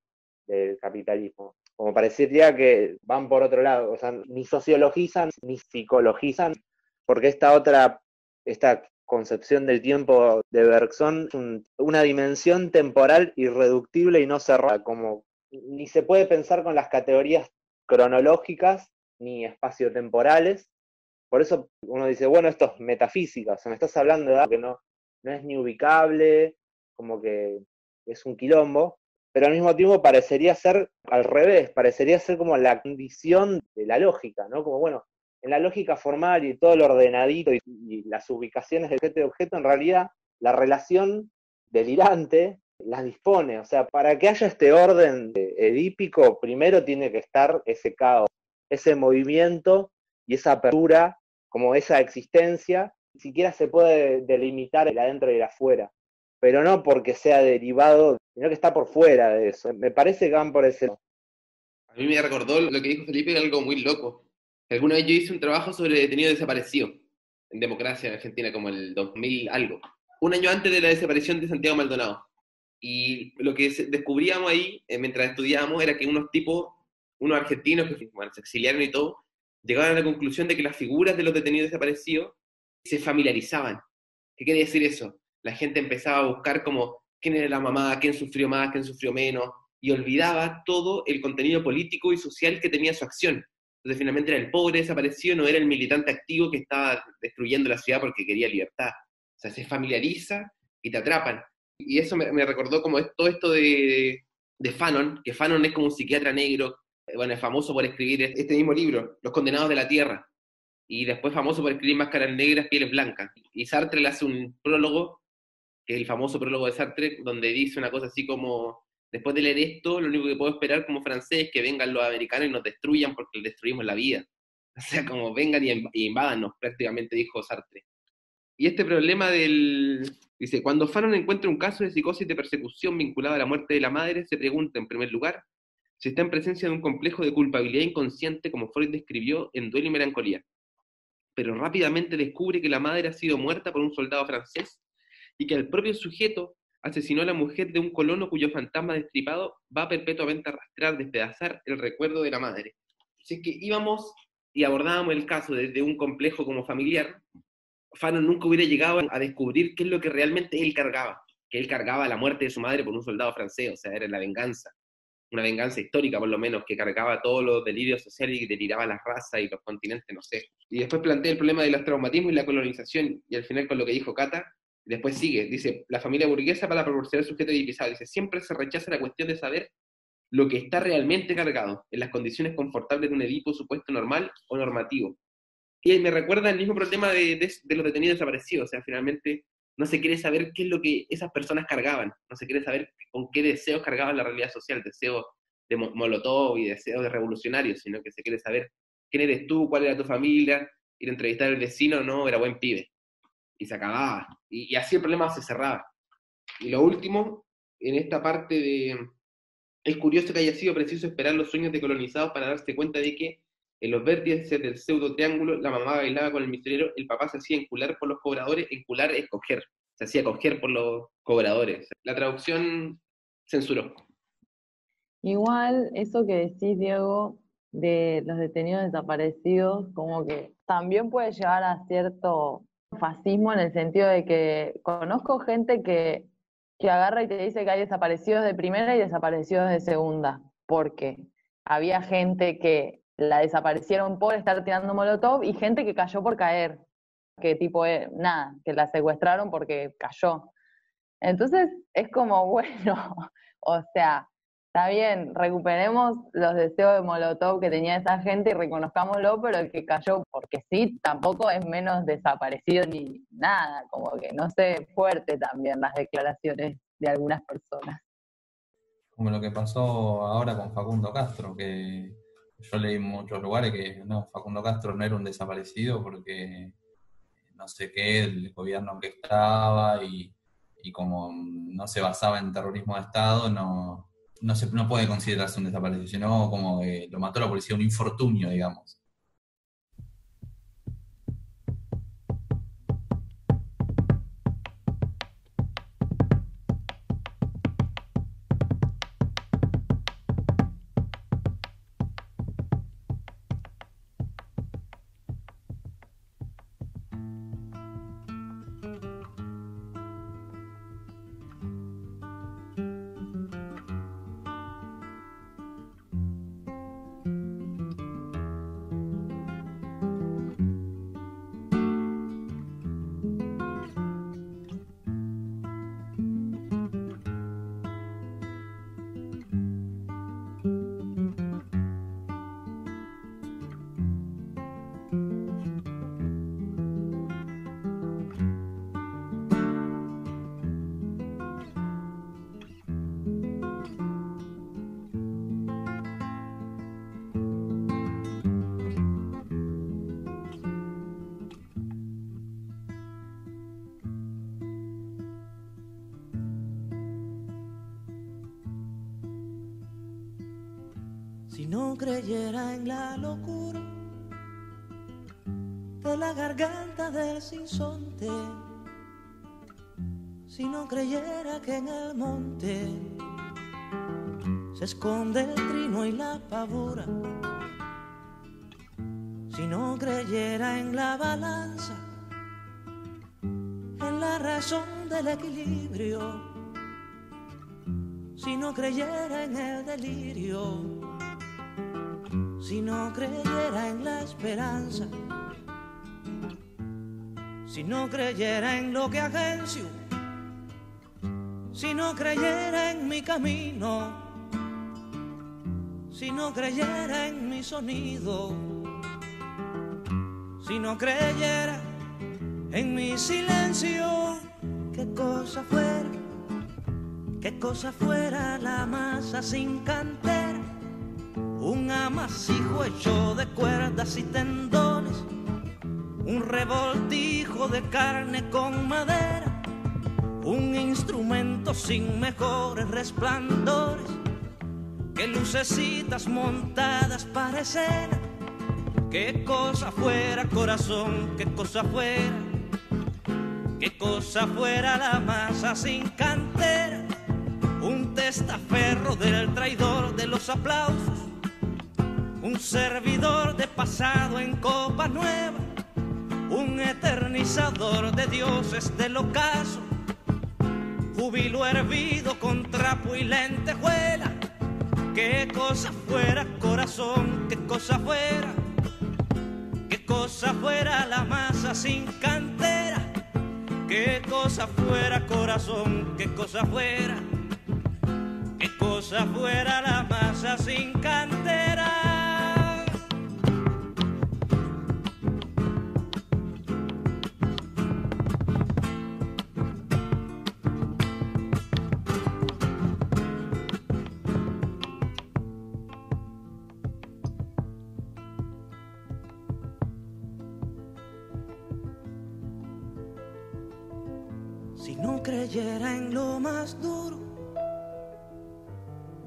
del capitalismo. Como parecería que van por otro lado, o sea, ni sociologizan ni psicologizan, porque esta concepción del tiempo de Bergson es una dimensión temporal irreductible y no cerrada, como ni se puede pensar con las categorías cronológicas ni espaciotemporales. Por eso uno dice, bueno, esto es metafísica, o sea, me estás hablando de algo que no es ni ubicable, como que es un quilombo, pero al mismo tiempo parecería ser al revés, parecería ser como la condición de la lógica, ¿no? Como, bueno, en la lógica formal y todo lo ordenadito y las ubicaciones de objeto y objeto, en realidad la relación delirante las dispone, o sea, para que haya este orden edípico, primero tiene que estar ese caos, ese movimiento y esa apertura, como esa existencia, ni siquiera se puede delimitar el adentro y el afuera, pero no porque sea derivado, sino que está por fuera de eso. Me parece que van por ese lado. A mí me recordó lo que dijo Felipe, algo muy loco. Alguna vez yo hice un trabajo sobre detenidos desaparecidos en democracia en Argentina, como el 2000 algo, un año antes de la desaparición de Santiago Maldonado. Y lo que descubríamos ahí, mientras estudiábamos, era que unos tipos, unos argentinos que bueno, se exiliaron y todo, llegaban a la conclusión de que las figuras de los detenidos desaparecidos se familiarizaban. ¿Qué quiere decir eso? La gente empezaba a buscar como quién era la mamá, quién sufrió más, quién sufrió menos, y olvidaba todo el contenido político y social que tenía su acción. Entonces finalmente era el pobre desaparecido, no era el militante activo que estaba destruyendo la ciudad porque quería libertad. O sea, se familiariza y te atrapan. Y eso me recordó como todo esto de Fanon, que Fanon es como un psiquiatra negro, bueno, es famoso por escribir este mismo libro, Los Condenados de la Tierra, y después famoso por escribir Máscaras Negras, Pieles Blancas. Y Sartre le hace un prólogo, que es el famoso prólogo de Sartre, donde dice una cosa así como, después de leer esto, lo único que puedo esperar como francés es que vengan los americanos y nos destruyan porque les destruimos la vida. O sea, como vengan y invádanos, prácticamente dijo Sartre. Y este problema dice, cuando Fanon encuentra un caso de psicosis de persecución vinculado a la muerte de la madre, se pregunta, en primer lugar, si está en presencia de un complejo de culpabilidad inconsciente, como Freud describió en Duelo y Melancolía. Pero rápidamente descubre que la madre ha sido muerta por un soldado francés y que el propio sujeto asesinó a la mujer de un colono cuyo fantasma destripado va perpetuamente a arrastrar, despedazar el recuerdo de la madre. Si es que íbamos y abordábamos el caso desde un complejo como familiar, Fanon nunca hubiera llegado a descubrir qué es lo que realmente él cargaba, que él cargaba la muerte de su madre por un soldado francés, o sea, era la venganza, una venganza histórica por lo menos, que cargaba todos los delirios sociales y deliraba las razas y los continentes, no sé. Y después plantea el problema de los traumatismos y la colonización, y al final con lo que dijo Cata, después sigue, dice, la familia burguesa para proporcionar sujeto edipizado, dice, siempre se rechaza la cuestión de saber lo que está realmente cargado, en las condiciones confortables de un Edipo supuesto normal o normativo. Y me recuerda el mismo problema de los detenidos desaparecidos, o sea, finalmente no se quiere saber qué es lo que esas personas cargaban, no se quiere saber con qué deseos cargaban la realidad social, deseos de Molotov y deseos de revolucionarios, sino que se quiere saber quién eres tú, cuál era tu familia, ir a entrevistar al vecino, no, era buen pibe. y se acababa. Y así el problema se cerraba. Y lo último, en esta parte de... Es curioso que haya sido preciso esperar los sueños de colonizados para darse cuenta de que en los vértices del pseudo triángulo la mamá bailaba con el misionero, el papá se hacía encular por los cobradores, encular es coger, se hacía coger por los cobradores. La traducción censuró. Igual, eso que decís, Diego, de los detenidos desaparecidos, como que también puede llevar a cierto fascismo en el sentido de que conozco gente que agarra y te dice que hay desaparecidos de primera y desaparecidos de segunda, porque había gente que la desaparecieron por estar tirando molotov y gente que cayó por caer, que tipo, nada, que la secuestraron porque cayó. Entonces es como, bueno, o sea, está bien, recuperemos los deseos de molotov que tenía esa gente y reconozcámoslo, pero el que cayó porque sí, tampoco es menos desaparecido ni nada, como que no sé, fuerte también las declaraciones de algunas personas. Como lo que pasó ahora con Facundo Castro, que yo leí en muchos lugares que no, Facundo Castro no era un desaparecido porque no sé qué, el gobierno que estaba y como no se basaba en terrorismo de Estado, no puede considerarse un desaparecido, sino como que lo mató la policía, un infortunio, digamos. Si no creyera en la locura de la garganta del sinsonte, si no creyera que en el monte se esconde el trino y la pavora, si no creyera en la balanza, en la razón del equilibrio, si no creyera en el delirio, si no creyera en la esperanza, si no creyera en lo que agencio, si no creyera en mi camino, si no creyera en mi sonido, si no creyera en mi silencio, qué cosa fuera la masa sin cantera, un amasijo hecho de cuerdas y tendones, un revoltijo de carne con madera, un instrumento sin mejores resplandores que lucecitas montadas para escena. Qué cosa fuera, corazón, qué cosa fuera la masa sin cantera, un testaferro del traidor de los aplausos, un servidor de pasado en copa nueva, un eternizador de dioses del ocaso, júbilo hervido con trapo y lentejuela. Qué cosa fuera, corazón, qué cosa fuera la masa sin cantera, qué cosa fuera, corazón, qué cosa fuera la masa sin cantera. Si no creyera en lo más duro,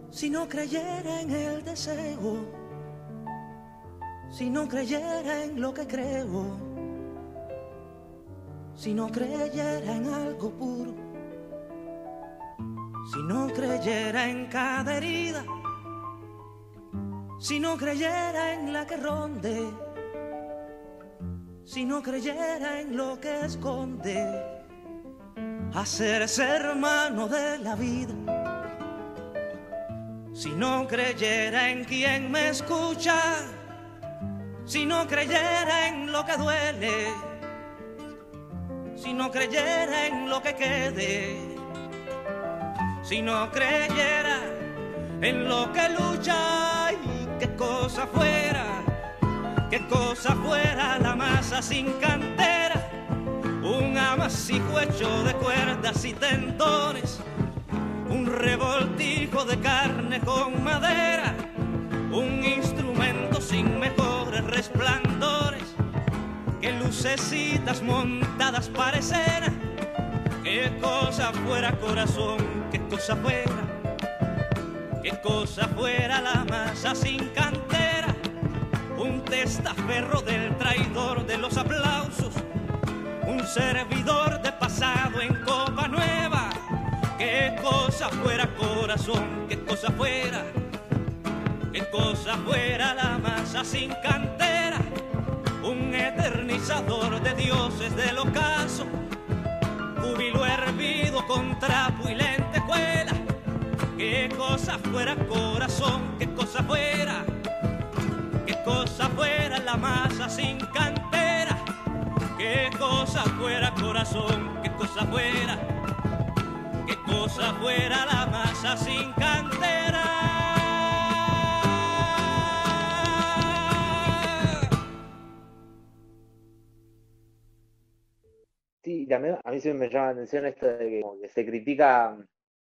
si no creyera en el deseo, si no creyera en lo que creo, si no creyera en algo puro, si no creyera en cada herida, si no creyera en la que ronde, si no creyera en lo que esconde, hacerse hermano de la vida. Si no creyera en quien me escucha, si no creyera en lo que duele, si no creyera en lo que quede, si no creyera en lo que lucha, y qué cosa fuera la masa sin cantera, un amasijo hecho de cuerdas y tendones, un revoltijo de carne con madera, un instrumento sin mejores resplandores, que lucecitas montadas parecieran. Qué cosa fuera corazón, qué cosa fuera la masa sin cantera, un testaferro del traidor de los aplausos, un servidor de pasado en copa nueva. Qué cosa fuera corazón, qué cosa fuera la masa sin cantera, un eternizador de dioses del ocaso, júbilo hervido con trapo y lentejuela. Qué cosa fuera corazón, qué cosa fuera la masa sin cantera, qué cosa fuera corazón, qué cosa fuera la masa sin cantera. Sí, también a mí sí me llama la atención esto de que, como que se critica,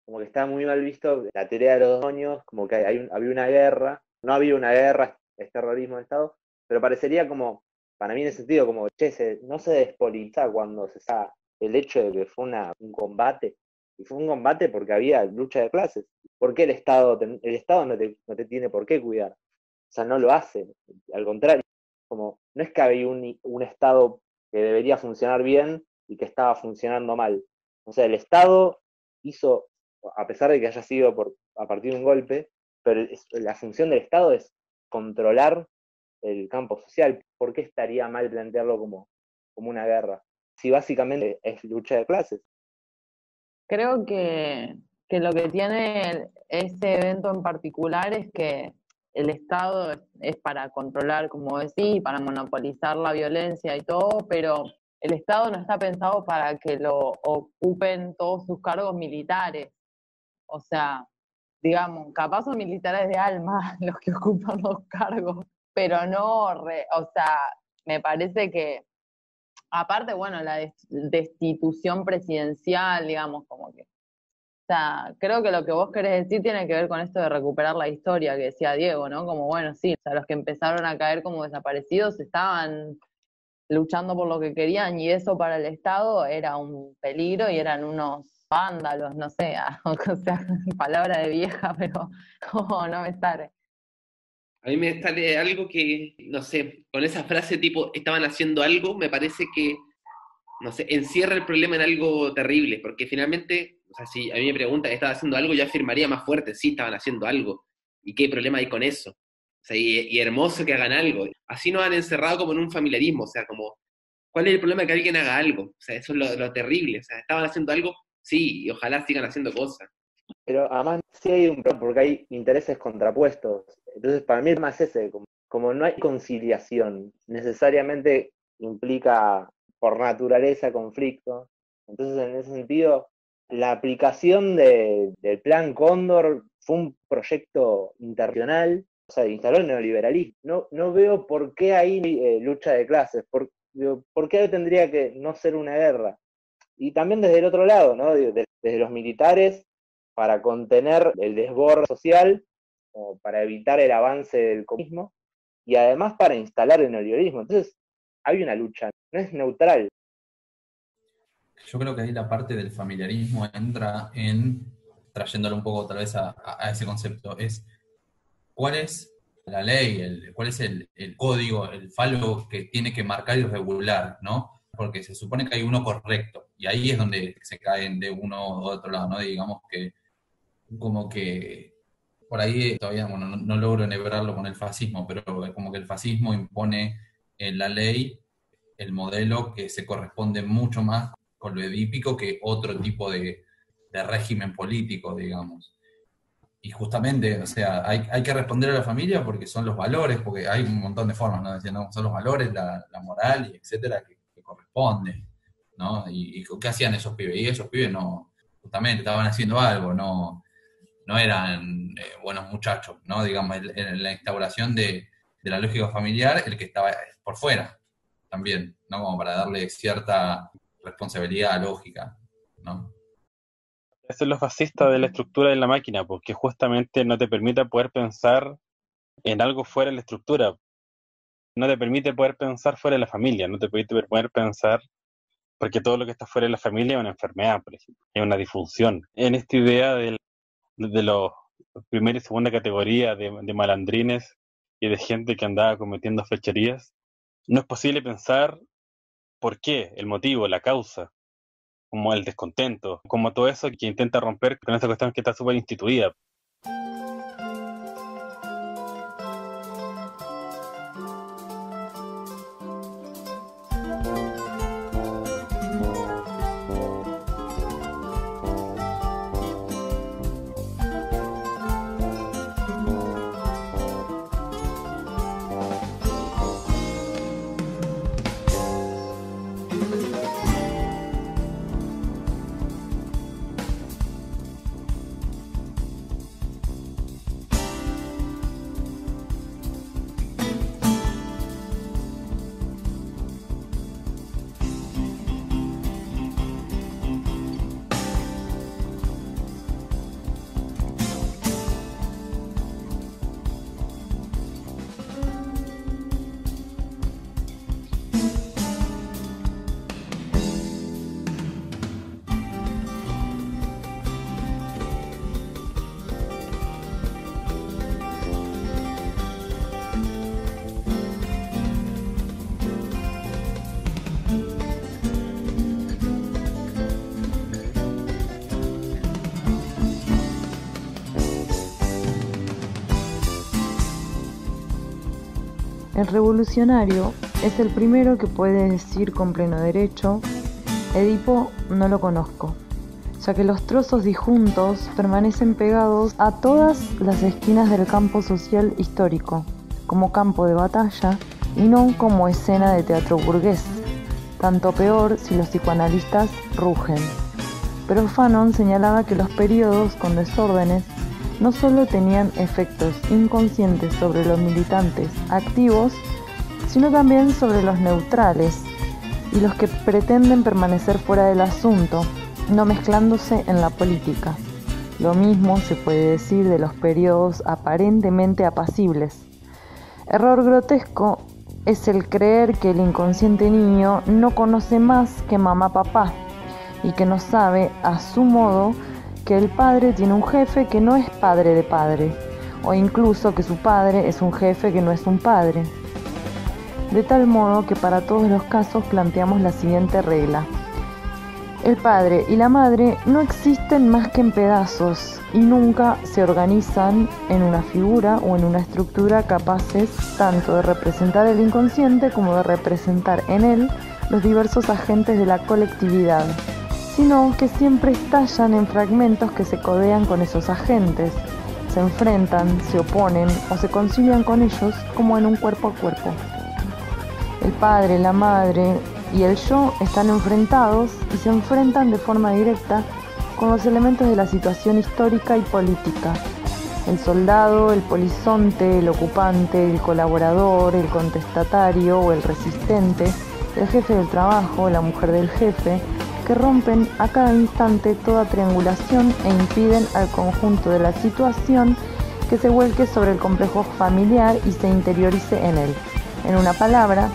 como que está muy mal visto la teoría de los demonios, como que había una guerra, no había una guerra, es terrorismo de Estado, pero parecería como, para mí en ese sentido, como, no se despolitiza cuando se sabe el hecho de que fue un combate, y fue un combate porque había lucha de clases. ¿Por qué el Estado no te tiene por qué cuidar? O sea, no lo hace, al contrario, como, no es que había un Estado que debería funcionar bien y que estaba funcionando mal. O sea, el Estado hizo, a pesar de que haya sido a partir de un golpe, pero la función del Estado es controlar el campo social. ¿Por qué estaría mal plantearlo como una guerra? Si básicamente es lucha de clases. Creo que lo que tiene ese evento en particular es que el Estado es para controlar, como decís, para monopolizar la violencia y todo, pero el Estado no está pensado para que lo ocupen todos sus cargos militares. O sea, digamos, capaz son militares de alma los que ocupan los cargos, pero no, o sea, me parece que, aparte, bueno, la destitución presidencial, digamos, como que, o sea, creo que lo que vos querés decir tiene que ver con esto de recuperar la historia que decía Diego, ¿no? Como, bueno, sí, o sea, los que empezaron a caer como desaparecidos estaban luchando por lo que querían, y eso para el Estado era un peligro y eran unos vándalos, no sé, o sea, palabra de vieja, pero como no me sale. A mí me sale algo que, no sé, con esa frase tipo, estaban haciendo algo, me parece que, no sé, encierra el problema en algo terrible, porque finalmente, o sea, si a mí me preguntan, ¿estaban haciendo algo? Yo afirmaría más fuerte, sí, estaban haciendo algo. ¿Y qué problema hay con eso? O sea, y hermoso que hagan algo. Así nos han encerrado como en un familiarismo, o sea, como, ¿cuál es el problema de que alguien haga algo? O sea, eso es lo terrible. O sea, ¿estaban haciendo algo? Sí, y ojalá sigan haciendo cosas. Pero además sí hay un problema porque hay intereses contrapuestos. Entonces, para mí es más ese, como no hay conciliación, necesariamente implica por naturaleza conflicto. Entonces, en ese sentido, la aplicación del Plan Cóndor fue un proyecto internacional, o sea, instaló el neoliberalismo. No veo por qué hay lucha de clases, por qué tendría que no ser una guerra. Y también desde el otro lado, ¿no? Desde los militares, para contener el desborde social, o para evitar el avance del comunismo, y además para instalar el neoliberalismo. Entonces, hay una lucha, no es neutral. Yo creo que ahí la parte del familiarismo entra en, trayéndolo un poco tal vez a ese concepto, es cuál es la ley, cuál es el código, el falo que tiene que marcar y regular, ¿no? Porque se supone que hay uno correcto, y ahí es donde se caen de uno u otro lado, ¿no? Digamos que como que por ahí todavía, bueno, no logro enhebrarlo con el fascismo, pero como que el fascismo impone en la ley el modelo que se corresponde mucho más con lo edípico que otro tipo de régimen político, digamos. Y justamente, o sea, hay que responder a la familia porque son los valores, porque hay un montón de formas, ¿no? Decían, no, son los valores, la moral, y etcétera, que corresponden, ¿no? Y ¿qué hacían esos pibes? Y esos pibes no, justamente estaban haciendo algo, no eran buenos muchachos, ¿no? Digamos, en la instauración de la lógica familiar, el que estaba por fuera también, ¿no? Como para darle cierta responsabilidad lógica, ¿no? Eso es lo fascista de la estructura de la máquina, porque justamente no te permite poder pensar en algo fuera de la estructura. No te permite poder pensar fuera de la familia, no te permite poder pensar, porque todo lo que está fuera de la familia es una enfermedad, por ejemplo, es una disfunción. En esta idea de los primera y segunda categoría de malandrines y de gente que andaba cometiendo fechorías, no es posible pensar por qué, el motivo, la causa, como el descontento, como todo eso que intenta romper con esa cuestión que está súper instituida. El revolucionario es el primero que puede decir con pleno derecho: Edipo no lo conozco, ya que los trozos disjuntos permanecen pegados a todas las esquinas del campo social histórico, como campo de batalla y no como escena de teatro burgués, tanto peor si los psicoanalistas rugen. Pero Fanon señalaba que los periodos con desórdenes no solo tenían efectos inconscientes sobre los militantes activos, sino también sobre los neutrales y los que pretenden permanecer fuera del asunto, no mezclándose en la política. Lo mismo se puede decir de los periodos aparentemente apacibles. Error grotesco es el creer que el inconsciente niño no conoce más que mamá-papá y que no sabe, a su modo, que el padre tiene un jefe que no es padre de padre, o incluso que su padre es un jefe que no es un padre. De tal modo que para todos los casos planteamos la siguiente regla: el padre y la madre no existen más que en pedazos y nunca se organizan en una figura o en una estructura capaces tanto de representar el inconsciente como de representar en él los diversos agentes de la colectividad, sino que siempre estallan en fragmentos que se codean con esos agentes, se enfrentan, se oponen o se concilian con ellos como en un cuerpo a cuerpo. El padre, la madre y el yo están enfrentados y se enfrentan de forma directa con los elementos de la situación histórica y política: el soldado, el polizonte, el ocupante, el colaborador, el contestatario o el resistente, el jefe del trabajo, la mujer del jefe, que rompen a cada instante toda triangulación e impiden al conjunto de la situación que se vuelque sobre el complejo familiar y se interiorice en él. En una palabra,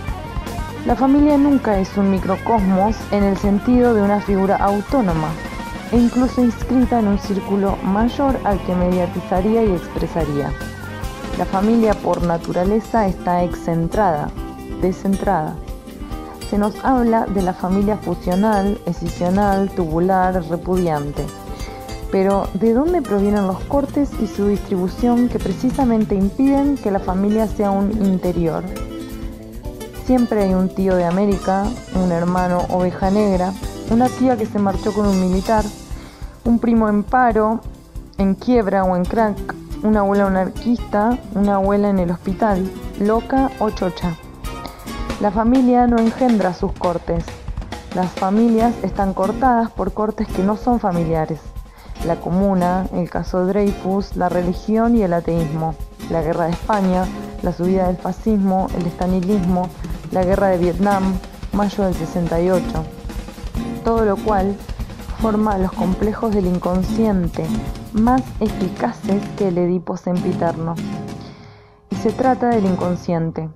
La familia nunca es un microcosmos en el sentido de una figura autónoma, e incluso inscrita en un círculo mayor al que mediatizaría y expresaría. La familia por naturaleza está excentrada, descentrada. Se nos habla de la familia fusional, escisional, tubular, repudiante. Pero, ¿de dónde provienen los cortes y su distribución que precisamente impiden que la familia sea un interior? Siempre hay un tío de América, un hermano oveja negra, una tía que se marchó con un militar, un primo en paro, en quiebra o en crack, una abuela anarquista, una abuela en el hospital, loca o chocha. La familia no engendra sus cortes. Las familias están cortadas por cortes que no son familiares. La comuna, el caso Dreyfus, la religión y el ateísmo, la guerra de España, la subida del fascismo, el estalinismo, la guerra de Vietnam, mayo del 68. Todo lo cual forma los complejos del inconsciente, más eficaces que el Edipo sempiterno. Y se trata del inconsciente.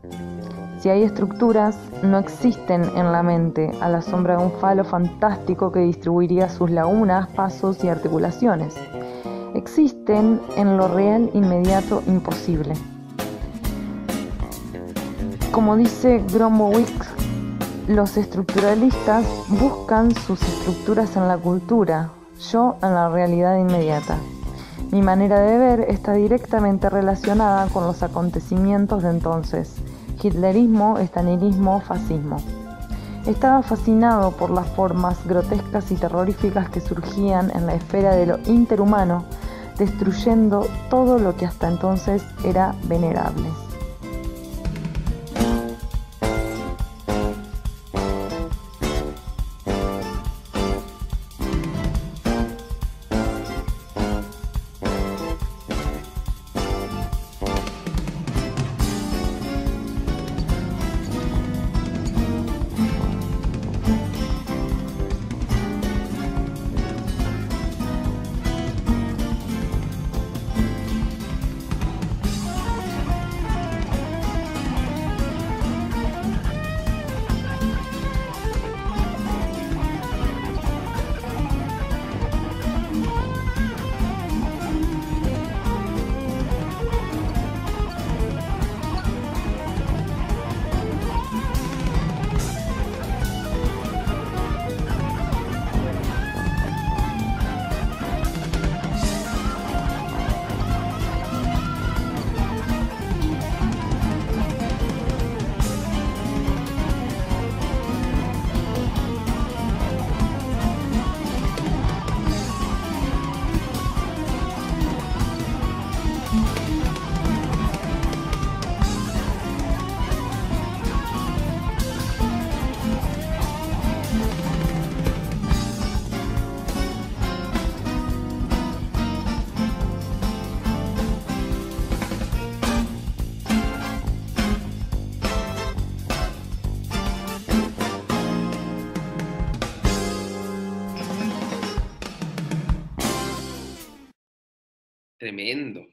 Si hay estructuras, no existen en la mente, a la sombra de un falo fantástico que distribuiría sus lagunas, pasos y articulaciones. Existen en lo real, inmediato, imposible. Como dice Gromowicz, los estructuralistas buscan sus estructuras en la cultura, yo en la realidad inmediata. Mi manera de ver está directamente relacionada con los acontecimientos de entonces: hitlerismo, estalinismo, fascismo. Estaba fascinado por las formas grotescas y terroríficas que surgían en la esfera de lo interhumano, destruyendo todo lo que hasta entonces era venerable. Tremendo.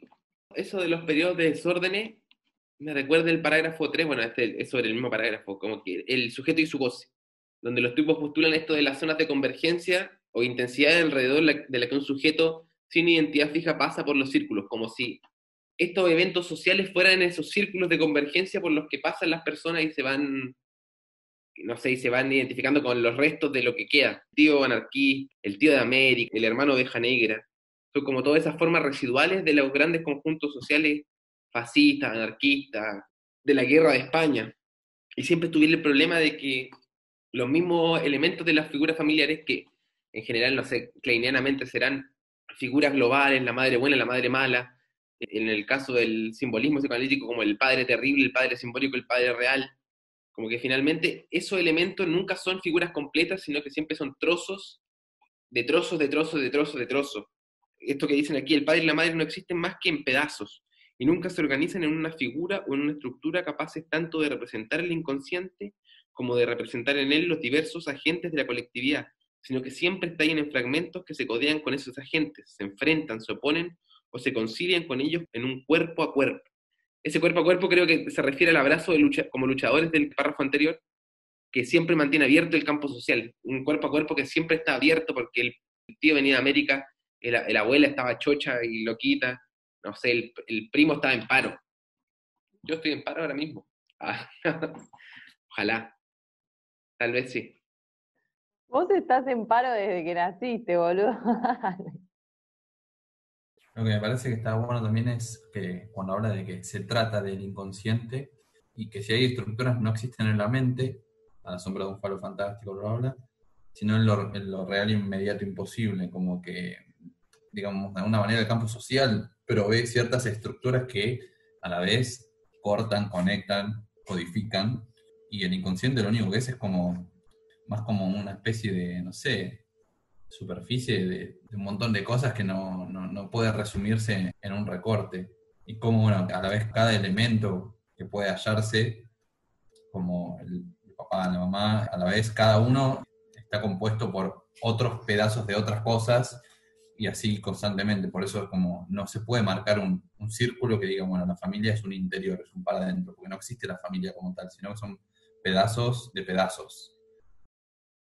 Eso de los periodos de desórdenes me recuerda el parágrafo 3, bueno, este es sobre el mismo parágrafo, como que el sujeto y su goce, donde los tipos postulan esto de las zonas de convergencia o intensidad alrededor de la que un sujeto sin identidad fija pasa por los círculos, como si estos eventos sociales fueran esos círculos de convergencia por los que pasan las personas y se van, no sé, y se van identificando con los restos de lo que queda. El tío anarquista, el tío de América, el hermano oveja negra, son como todas esas formas residuales de los grandes conjuntos sociales fascistas, anarquistas, de la guerra de España. Y siempre tuvieron el problema de que los mismos elementos de las figuras familiares, que en general, no sé, kleinianamente serán figuras globales, la madre buena, la madre mala, en el caso del simbolismo psicoanalítico como el padre terrible, el padre simbólico, el padre real, como que finalmente esos elementos nunca son figuras completas, sino que siempre son trozos, de trozos, de trozos, de trozos, de trozos. Esto que dicen aquí, el padre y la madre no existen más que en pedazos, y nunca se organizan en una figura o en una estructura capaces tanto de representar el inconsciente como de representar en él los diversos agentes de la colectividad, sino que siempre estallan en fragmentos que se codean con esos agentes, se enfrentan, se oponen o se concilian con ellos en un cuerpo a cuerpo. Ese cuerpo a cuerpo creo que se refiere al abrazo de como luchadores del párrafo anterior, que siempre mantiene abierto el campo social, un cuerpo a cuerpo que siempre está abierto porque el tío venía de América, el abuela estaba chocha y loquita, no sé, el primo estaba en paro. Yo estoy en paro ahora mismo. Ojalá. Tal vez sí. Vos estás en paro desde que naciste, boludo. Lo que me parece que está bueno también es que cuando habla de que se trata del inconsciente y que si hay estructuras no existen en la mente, a la sombra de un falo fantástico lo habla, sino en lo real, inmediato, imposible, como que, digamos, de alguna manera el campo social provee ciertas estructuras que a la vez cortan, conectan, codifican, y el inconsciente lo único que es como, más como una especie de, no sé, superficie de un montón de cosas que no puede resumirse en un recorte. Y como, bueno, a la vez cada elemento que puede hallarse, como el papá, la mamá, a la vez cada uno está compuesto por otros pedazos de otras cosas, y así constantemente. Por eso es como, no se puede marcar un círculo que diga, bueno, la familia es un interior, es un para adentro, porque no existe la familia como tal, sino que son pedazos de pedazos.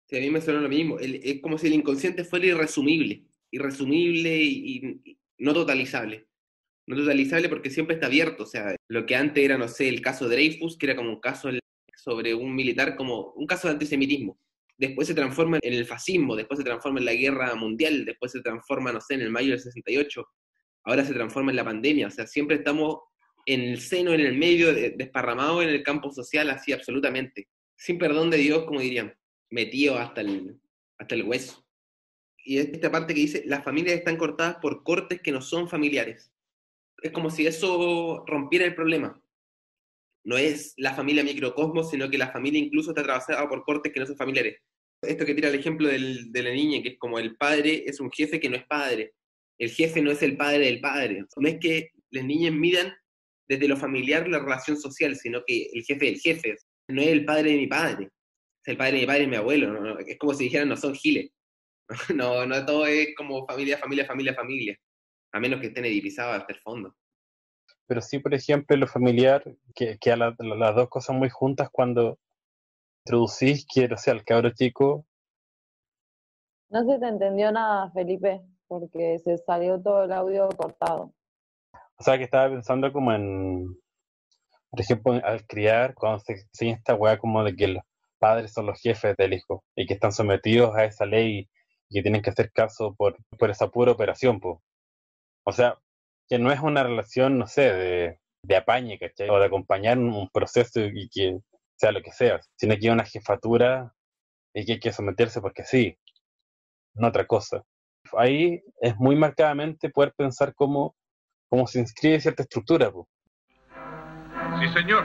Sí, a mí me suena lo mismo. Es como si el inconsciente fuera irresumible y no totalizable. No totalizable porque siempre está abierto. O sea, lo que antes era, no sé, el caso Dreyfus, que era como un caso sobre un militar, como un caso de antisemitismo. Después se transforma en el fascismo, después se transforma en la guerra mundial, después se transforma, no sé, en el mayo del 68. Ahora se transforma en la pandemia. O sea, siempre estamos en el seno, en el medio, desparramados en el campo social, así absolutamente. Sin perdón de Dios, como dirían. Metido hasta el hueso. Y esta parte que dice, las familias están cortadas por cortes que no son familiares. Es como si eso rompiera el problema. No es la familia microcosmos, sino que la familia incluso está atravesada por cortes que no son familiares. Esto que tira el ejemplo de la niña, que es como el padre es un jefe que no es padre. El jefe no es el padre del padre. No es que las niñas midan desde lo familiar la relación social, sino que el jefe del jefe. No es el padre de mi padre. El padre de mi padre y mi abuelo, ¿no? Es como si dijeran, no son giles. No todo es como familia, a menos que estén edificados hasta el fondo. Pero sí, por ejemplo, lo familiar, que a las dos cosas muy juntas cuando introducís, quiero sea el cabro chico. No se te entendió nada, Felipe, porque se salió todo el audio cortado. O sea, que estaba pensando como en, por ejemplo, al criar, cuando se enseña esta weá como de que los padres son los jefes del hijo y que están sometidos a esa ley y que tienen que hacer caso por esa pura operación, po. O sea, que no es una relación, no sé, de apañe, ¿cachai? O de acompañar un proceso y que sea lo que sea, sino que hay una jefatura y que hay que someterse porque sí, no otra cosa. Ahí es muy marcadamente poder pensar cómo se inscribe cierta estructura, po. Sí, señor.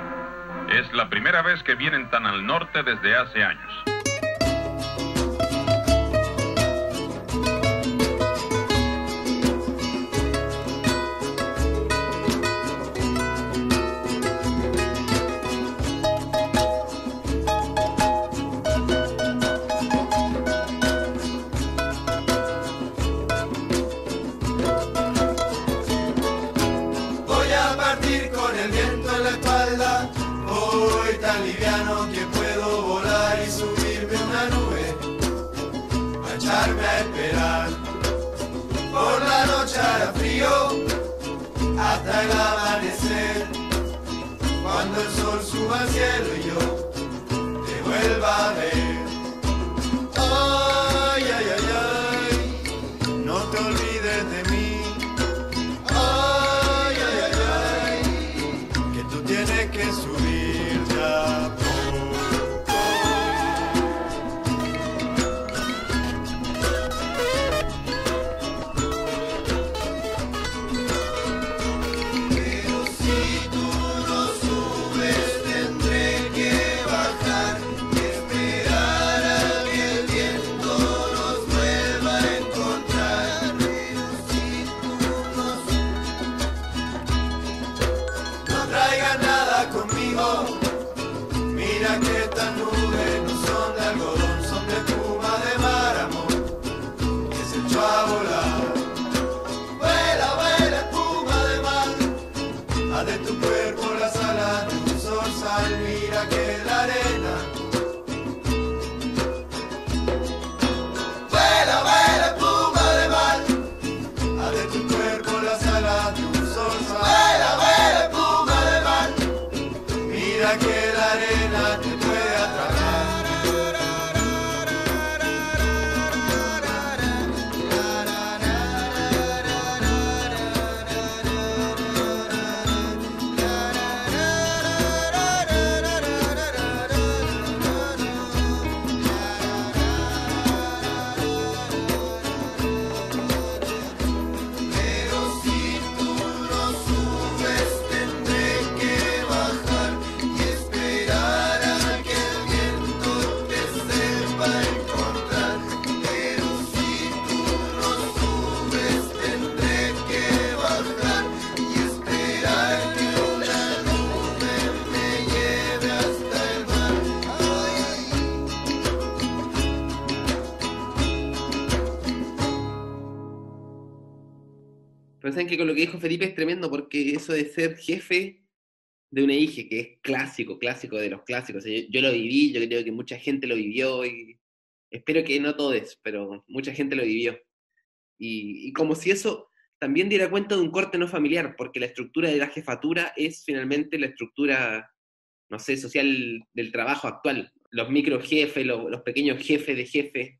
Es la primera vez que vienen tan al norte desde hace años. Voy a partir con el viento en la espalda. Voy tan liviano que puedo volar y subir. Pero saben que con lo que dijo Felipe es tremendo, porque eso de ser jefe de una hija, que es clásico de los clásicos. O sea, yo lo viví, yo creo que mucha gente lo vivió, y espero que no todos, pero mucha gente lo vivió. Y como si eso también diera cuenta de un corte no familiar, porque la estructura de la jefatura es finalmente la estructura, no sé, social del trabajo actual. Los microjefes, los pequeños jefes de jefe.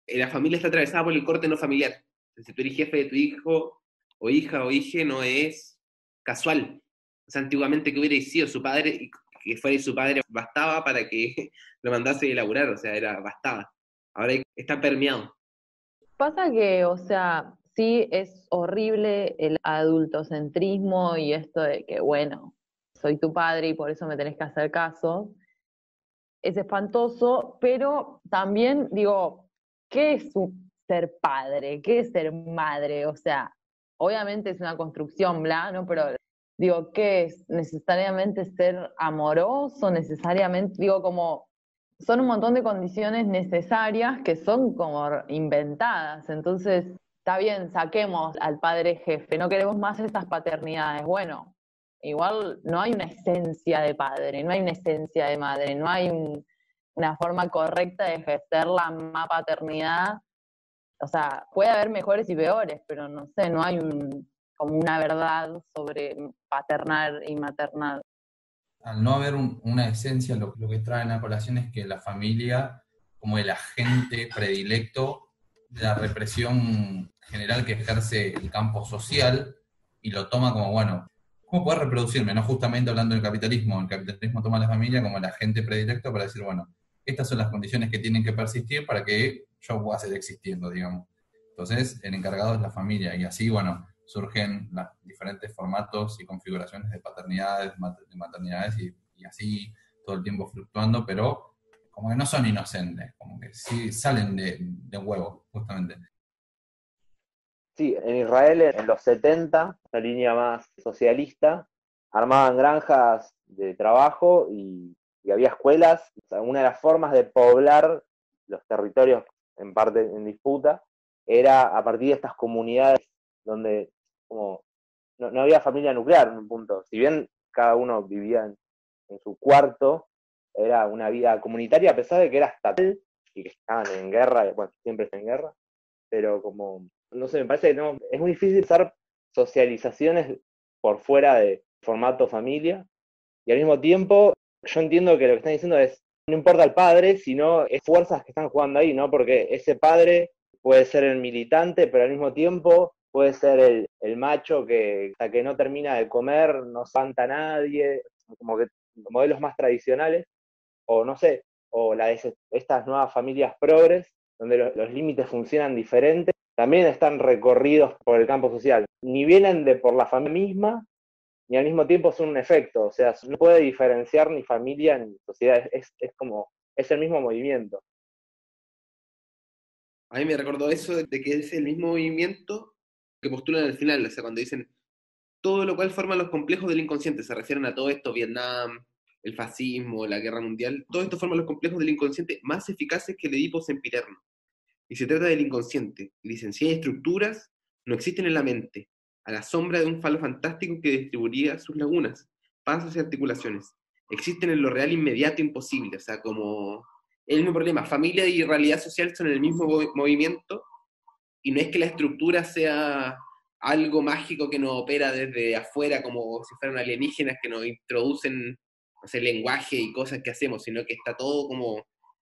La familia está atravesada por el corte no familiar. Si tú eres jefe de tu hijo, o hija, o hije, no es casual. O sea, antiguamente que hubiera sido su padre, y que fuera su padre, bastaba para que lo mandase a elaborar, o sea, bastaba. Ahora está permeado. Pasa que, o sea, sí es horrible el adultocentrismo y esto de que, bueno, soy tu padre y por eso me tenés que hacer caso. Es espantoso, pero también digo, ¿qué es ser padre? ¿Qué es ser madre? O sea, obviamente es una construcción, bla, ¿no? Pero digo, ¿qué es? ¿Necesariamente ser amoroso? ¿Necesariamente, digo, como... Son un montón de condiciones necesarias que son como inventadas. Entonces, está bien, saquemos al padre jefe, no queremos más estas paternidades. Bueno, igual no hay una esencia de padre, no hay una esencia de madre, no hay una forma correcta de ejercer la paternidad. O sea, puede haber mejores y peores, pero no sé, no hay como una verdad sobre paternar y maternar. Al no haber una esencia, lo que traen a colación es que la familia, como el agente predilecto de la represión general que ejerce el campo social, y lo toma como, bueno, ¿cómo poder reproducirme? No justamente hablando del capitalismo, el capitalismo toma a la familia como el agente predilecto para decir, bueno, estas son las condiciones que tienen que persistir para que yo pueda seguir existiendo, digamos. Entonces, el encargado es la familia, y así, bueno, surgen los diferentes formatos y configuraciones de paternidades, de maternidades, y así todo el tiempo fluctuando, pero como que no son inocentes, como que sí salen de huevo, justamente. Sí, en Israel en los 70, una línea más socialista, armaban granjas de trabajo y había escuelas. O sea, una de las formas de poblar los territorios, en parte en disputa, era a partir de estas comunidades donde como no había familia nuclear en un punto. Si bien cada uno vivía en su cuarto, era una vida comunitaria, a pesar de que era estatal y que estaban en guerra, bueno, siempre están en guerra, pero como, no sé, me parece que no, es muy difícil hacer socializaciones por fuera de formato familia, y al mismo tiempo yo entiendo que lo que están diciendo es, no importa el padre, sino es fuerzas que están jugando ahí, ¿no? Porque ese padre puede ser el militante, pero al mismo tiempo puede ser el macho que hasta que no termina de comer no espanta a nadie, como que modelos más tradicionales, o no sé, o estas nuevas familias progres, donde los límites funcionan diferentes, también están recorridos por el campo social. Ni vienen por la familia misma, ni al mismo tiempo son un efecto, o sea, no puede diferenciar ni familia ni sociedad, es como, es el mismo movimiento. A mí me recordó eso de que es el mismo movimiento que postulan al final, o sea, cuando dicen todo lo cual forma los complejos del inconsciente, se refieren a todo esto, Vietnam, el fascismo, la guerra mundial, todo esto forma los complejos del inconsciente más eficaces que el Edipo sempiterno. Y se trata del inconsciente. Y dicen, si hay estructuras, no existen en la mente, a la sombra de un falo fantástico que distribuiría sus lagunas, pasos y articulaciones. Existen en lo real inmediato imposible, o sea, como el mismo problema, familia y realidad social son el mismo movimiento, y no es que la estructura sea algo mágico que nos opera desde afuera, como si fueran alienígenas que nos introducen, no sé, lenguaje y cosas que hacemos, sino que está todo como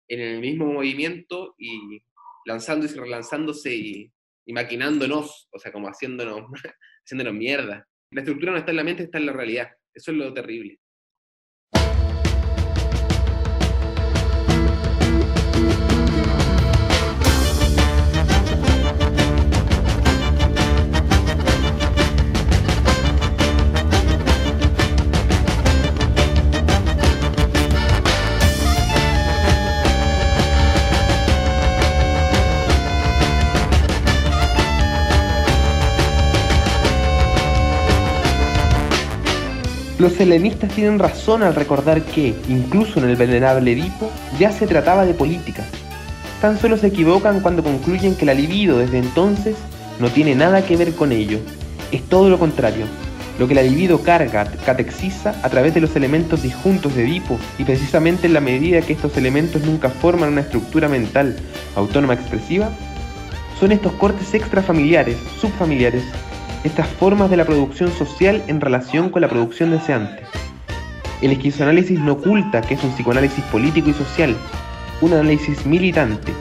en el mismo movimiento y lanzándose y relanzándose y maquinándonos, o sea, como haciéndonos mierda. La estructura no está en la mente, está en la realidad. Eso es lo terrible. Los helenistas tienen razón al recordar que, incluso en el venerable Edipo, ya se trataba de política. Tan solo se equivocan cuando concluyen que la libido desde entonces no tiene nada que ver con ello, Es todo lo contrario. Lo que la libido carga, catexiza a través de los elementos disjuntos de Edipo, y precisamente en la medida que estos elementos nunca forman una estructura mental autónoma expresiva, son estos cortes extrafamiliares, subfamiliares, estas formas de la producción social en relación con la producción deseante. El esquizoanálisis no oculta que es un psicoanálisis político y social, un análisis militante,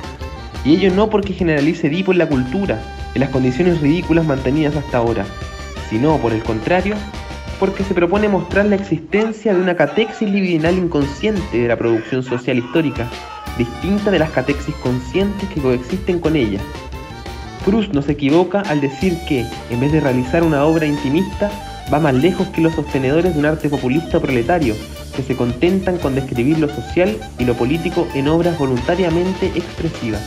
y ello no porque generalice Edipo en la cultura, en las condiciones ridículas mantenidas hasta ahora, sino, por el contrario, porque se propone mostrar la existencia de una catexis libidinal inconsciente de la producción social histórica, distinta de las catexis conscientes que coexisten con ella. Proust no se equivoca al decir que, en vez de realizar una obra intimista, va más lejos que los sostenedores de un arte populista o proletario, que se contentan con describir lo social y lo político en obras voluntariamente expresivas.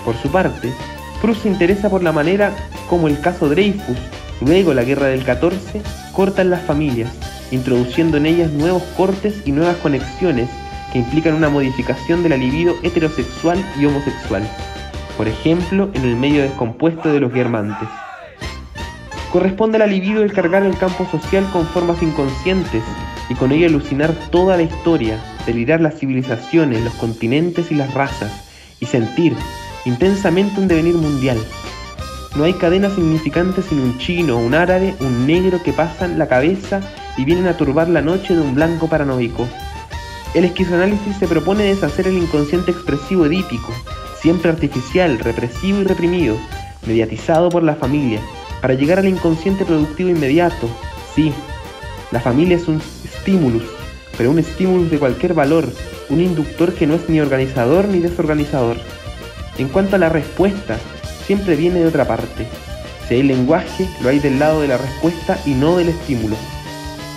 Por su parte, Proust se interesa por la manera como el caso Dreyfus, luego la guerra del 14, cortan las familias, introduciendo en ellas nuevos cortes y nuevas conexiones que implican una modificación de la libido heterosexual y homosexual, por ejemplo, en el medio descompuesto de los guermantes. Corresponde a la libido el cargar el campo social con formas inconscientes y con ello alucinar toda la historia, delirar las civilizaciones, los continentes y las razas, y sentir intensamente un devenir mundial. No hay cadena significante sin un chino, un árabe, un negro que pasan la cabeza y vienen a turbar la noche de un blanco paranoico. El esquizoanálisis se propone deshacer el inconsciente expresivo edípico, siempre artificial, represivo y reprimido, mediatizado por la familia, para llegar al inconsciente productivo inmediato. Sí, la familia es un stimulus, pero un stimulus de cualquier valor, un inductor que no es ni organizador ni desorganizador. En cuanto a la respuesta, siempre viene de otra parte. Si hay lenguaje, lo hay del lado de la respuesta y no del estímulo.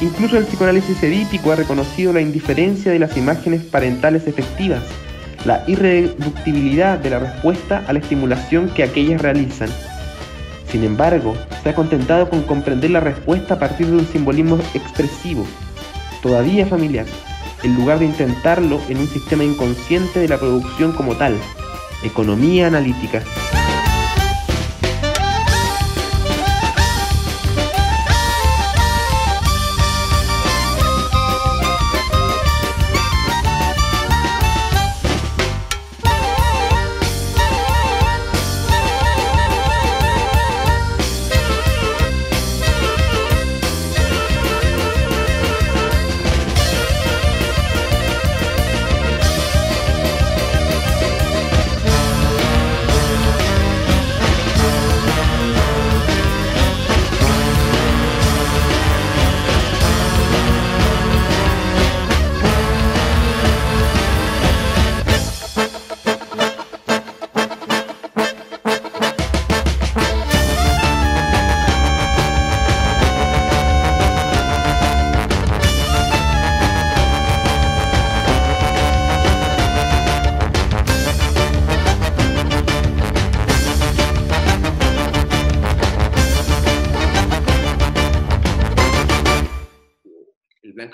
Incluso el psicoanálisis edípico ha reconocido la indiferencia de las imágenes parentales efectivas, la irreductibilidad de la respuesta a la estimulación que aquellas realizan. Sin embargo, se ha contentado con comprender la respuesta a partir de un simbolismo expresivo, todavía familiar, en lugar de intentarlo en un sistema inconsciente de la producción como tal, economía analítica.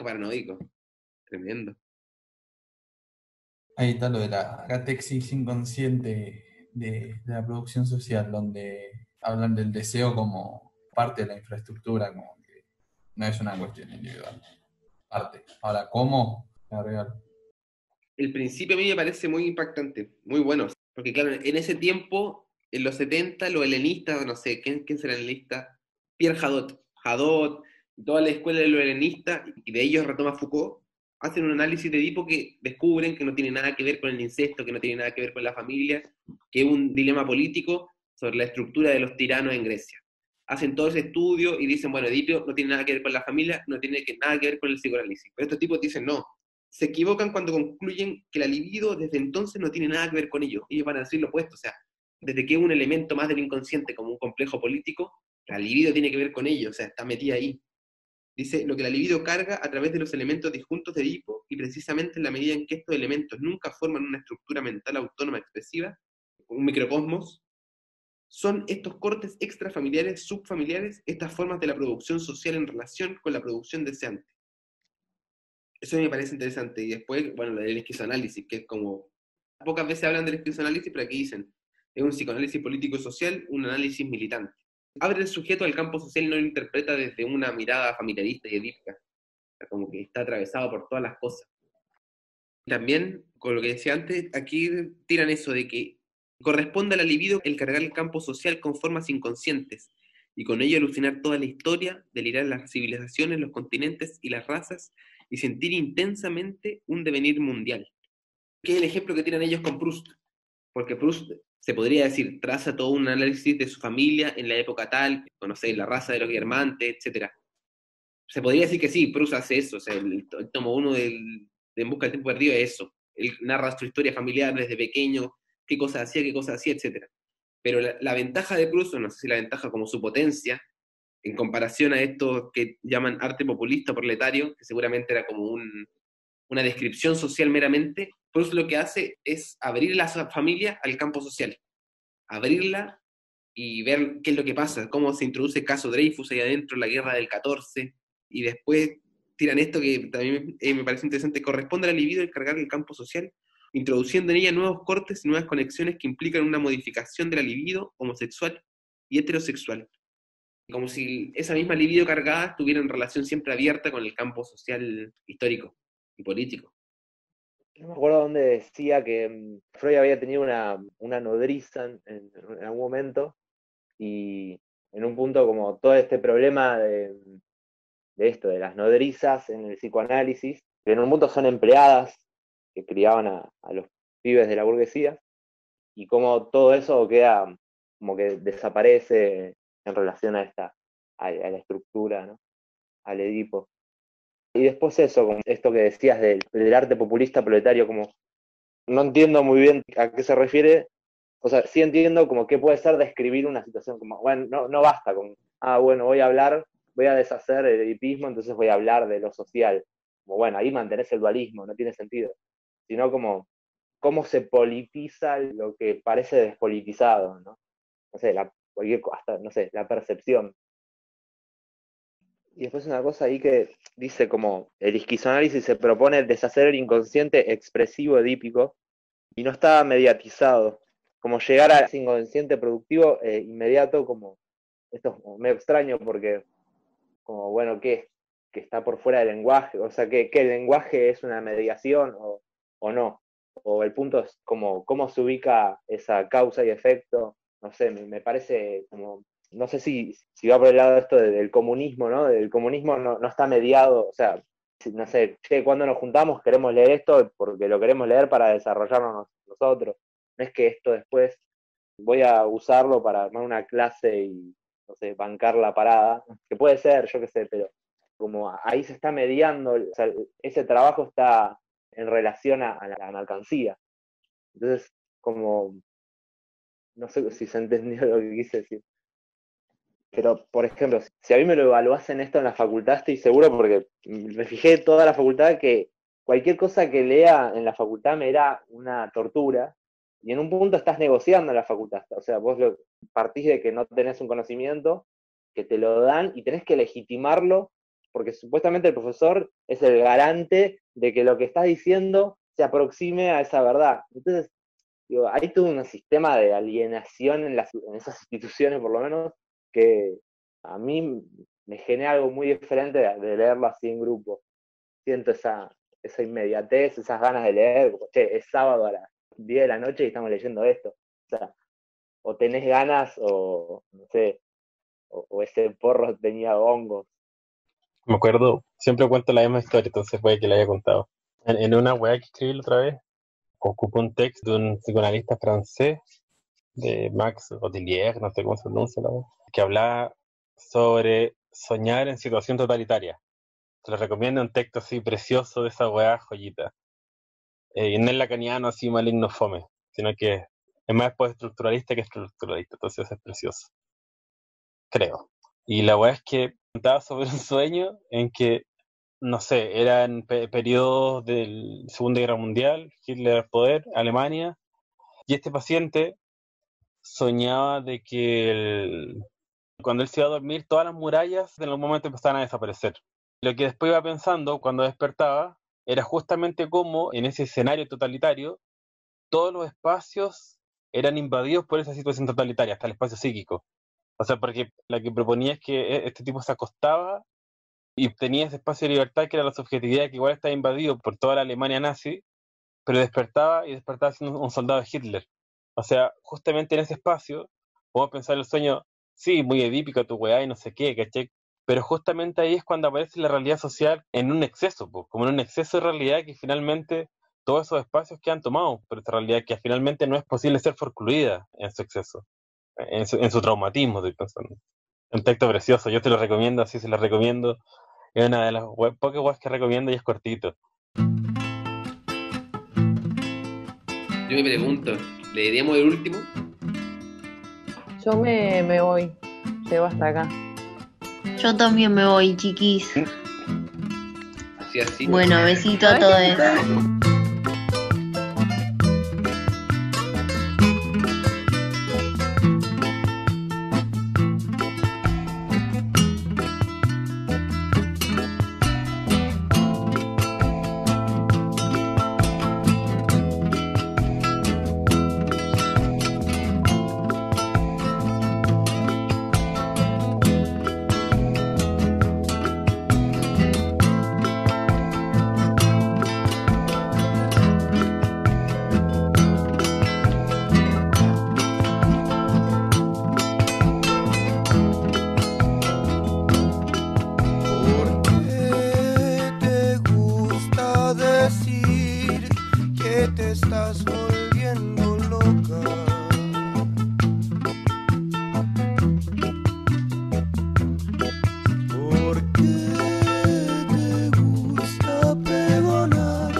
Paranoico. Tremendo. Ahí está lo de la catexis inconsciente de la producción social, donde hablan del deseo como parte de la infraestructura, como que no es una cuestión individual. Parte. Ahora, ¿cómo? Agregar. El principio a mí me parece muy impactante, muy bueno. Porque claro, en ese tiempo, en los 70, los helenistas, no sé, ¿quién será helenista? Pierre Hadot. Hadot, toda la escuela de los helenistas, y de ellos retoma Foucault, hacen un análisis de Edipo que descubren que no tiene nada que ver con el incesto, que no tiene nada que ver con la familia, que es un dilema político sobre la estructura de los tiranos en Grecia. Hacen todo ese estudio y dicen, bueno, Edipo no tiene nada que ver con la familia, no tiene nada que ver con el psicoanálisis. Pero estos tipos dicen, no, se equivocan cuando concluyen que la libido desde entonces no tiene nada que ver con ello. Ellos van a decir lo opuesto, o sea, desde que es un elemento más del inconsciente como un complejo político, la libido tiene que ver con ello, o sea, está metida ahí. Dice, lo que la libido carga a través de los elementos disjuntos de Edipo, y precisamente en la medida en que estos elementos nunca forman una estructura mental autónoma expresiva, un microcosmos, son estos cortes extrafamiliares, subfamiliares, estas formas de la producción social en relación con la producción deseante. Eso me parece interesante. Y después, bueno, el esquizoanálisis, que es como... Pocas veces hablan del esquizoanálisis, pero aquí dicen, es un psicoanálisis político y social, un análisis militante. abre el sujeto al campo social y no lo interpreta desde una mirada familiarista y edípica. O sea, como que está atravesado por todas las cosas. También, con lo que decía antes, aquí tiran eso de que corresponde a la libido el cargar el campo social con formas inconscientes, y con ello alucinar toda la historia, delirar las civilizaciones, los continentes y las razas, y sentir intensamente un devenir mundial. Que es el ejemplo que tiran ellos con Proust, porque Proust, se podría decir, traza todo un análisis de su familia en la época tal, no sé, la raza de los Guermantes, etc. Se podría decir que sí, Proust hace eso, o sea, el tomo 1 de En busca del tiempo perdido es eso. Él narra su historia familiar desde pequeño, qué cosas hacía, etc. Pero la ventaja de Proust, no sé si la ventaja como su potencia, en comparación a esto que llaman arte populista proletario, que seguramente era como una descripción social meramente, Proust lo que hace es abrir la familia al campo social, abrirla y ver qué es lo que pasa, cómo se introduce el caso Dreyfus ahí adentro, la guerra del 14, y después tiran esto que también me parece interesante: corresponde a la libido el cargar el campo social, introduciendo en ella nuevos cortes y nuevas conexiones que implican una modificación de la libido homosexual y heterosexual, como si esa misma libido cargada estuviera en relación siempre abierta con el campo social histórico y político. No me acuerdo dónde decía que Freud había tenido una nodriza en algún momento, y en un punto como todo este problema de esto, de las nodrizas en el psicoanálisis, que en un punto son empleadas que criaban a los pibes de la burguesía, y cómo todo eso queda como que desaparece en relación a la estructura, ¿no? Al Edipo. Y después eso, como esto que decías del arte populista proletario, como no entiendo muy bien a qué se refiere. O sea, sí entiendo como qué puede ser describir una situación, como, bueno, no basta con, bueno, voy a deshacer el edipismo, entonces voy a hablar de lo social. Como, bueno, ahí mantenés el dualismo, no tiene sentido. Sino como cómo se politiza lo que parece despolitizado, ¿no? No sé, hasta, no sé, la percepción. Y después una cosa ahí que dice como el esquizoanálisis se propone deshacer el inconsciente expresivo edípico y no está mediatizado, como llegar a ese inconsciente productivo inmediato, como esto es medio extraño porque como bueno, ¿qué? Que está por fuera del lenguaje, o sea, que el lenguaje es una mediación o no, o el punto es como cómo se ubica esa causa y efecto, no sé, me parece como, no sé si va por el lado de esto del comunismo, ¿no? El comunismo no está mediado, o sea, no sé, che, cuando nos juntamos queremos leer esto porque lo queremos leer para desarrollarnos nosotros, no es que esto después voy a usarlo para armar una clase y, no sé, bancar la parada, que puede ser, yo qué sé, pero como ahí se está mediando, o sea, ese trabajo está en relación a la mercancía. Entonces, como, no sé si se entendió lo que quise decir. Pero, por ejemplo, si a mí me lo evaluasen esto en la facultad, estoy seguro, porque me fijé toda la facultad, que cualquier cosa que lea en la facultad me era una tortura, y en un punto estás negociando en la facultad. O sea, vos partís de que no tenés un conocimiento, que te lo dan, y tenés que legitimarlo, porque supuestamente el profesor es el garante de que lo que estás diciendo se aproxime a esa verdad. Entonces, digo, hay todo un sistema de alienación en esas instituciones, por lo menos, que a mí me genera algo muy diferente de leerlo así en grupo. Siento esa inmediatez, esas ganas de leer, como, che, es sábado a las 10 de la noche y estamos leyendo esto. O sea, o tenés ganas o, no sé, o ese porro tenía hongos. Me acuerdo, siempre cuento la misma historia, entonces puede que la haya contado. En una weá que escribí la otra vez, ocupó un texto de un psicoanalista francés, de Max Otilier, no sé cómo se pronuncia la weá, que hablaba sobre soñar en situación totalitaria. Te lo recomiendo, un texto así precioso de esa weá, joyita. Y no es lacaniano así maligno fome, sino que es más postestructuralista que estructuralista, entonces es precioso. Creo. Y la weá es que contaba sobre un sueño en que, no sé, eran periodos del Segunda Guerra Mundial, Hitler al poder, Alemania, y este paciente soñaba de que cuando él se iba a dormir, todas las murallas en algún momento empezaban a desaparecer. Lo que después iba pensando cuando despertaba era justamente cómo en ese escenario totalitario todos los espacios eran invadidos por esa situación totalitaria, hasta el espacio psíquico. O sea, porque la que proponía es que este tipo se acostaba y tenía ese espacio de libertad que era la subjetividad, que igual estaba invadido por toda la Alemania nazi, pero despertaba siendo un soldado de Hitler. O sea, justamente en ese espacio, podemos pensar el sueño, sí, muy edípico tu weá y no sé qué, ¿cachai? Pero justamente ahí es cuando aparece la realidad social en un exceso, pues, como en un exceso de realidad que finalmente todos esos espacios quedan tomados por esa realidad que finalmente no es posible ser forcluida en su exceso, en su traumatismo, estoy pensando. Un texto precioso, yo te lo recomiendo, así se lo recomiendo. Es una de las pocas webs que recomiendo y es cortito. Yo me pregunto, ¿le diríamos el último? Yo me voy. Llego hasta acá. Yo también me voy, chiquis. Así. Bueno, besito a todos. Estás volviendo loca. ¿Por qué te gusta pregonar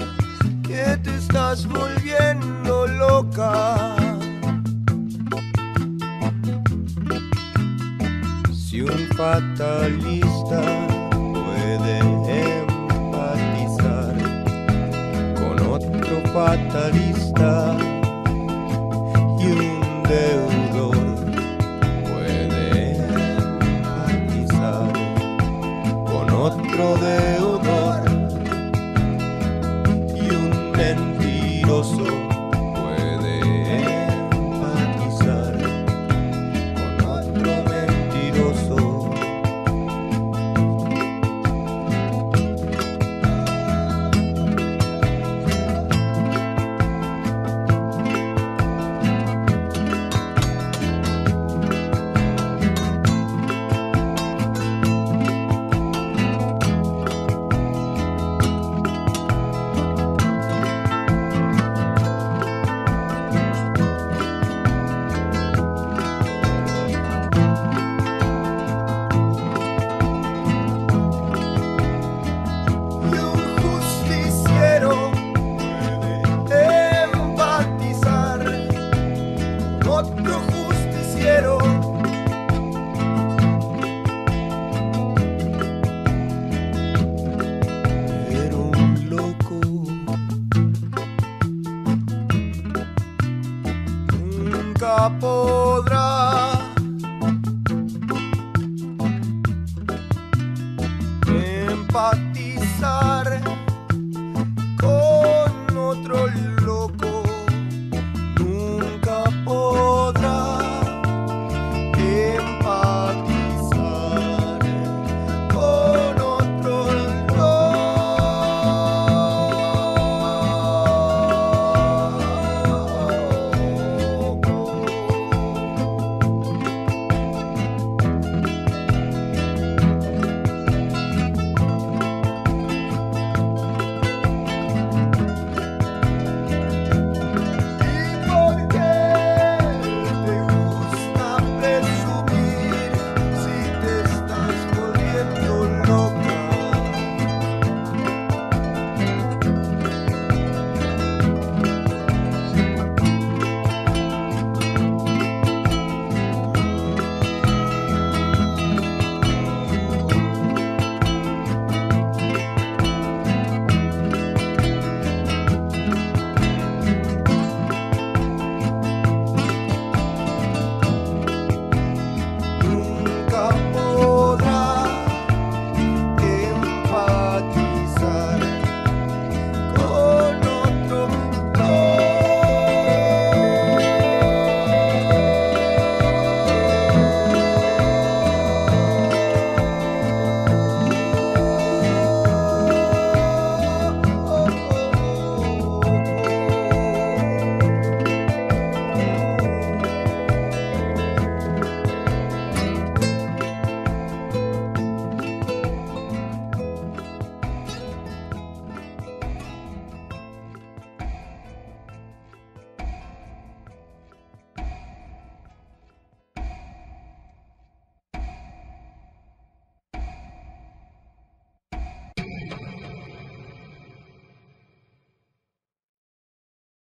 que te estás volviendo loca? Si un fatalista puede empatizar con otro fatalista,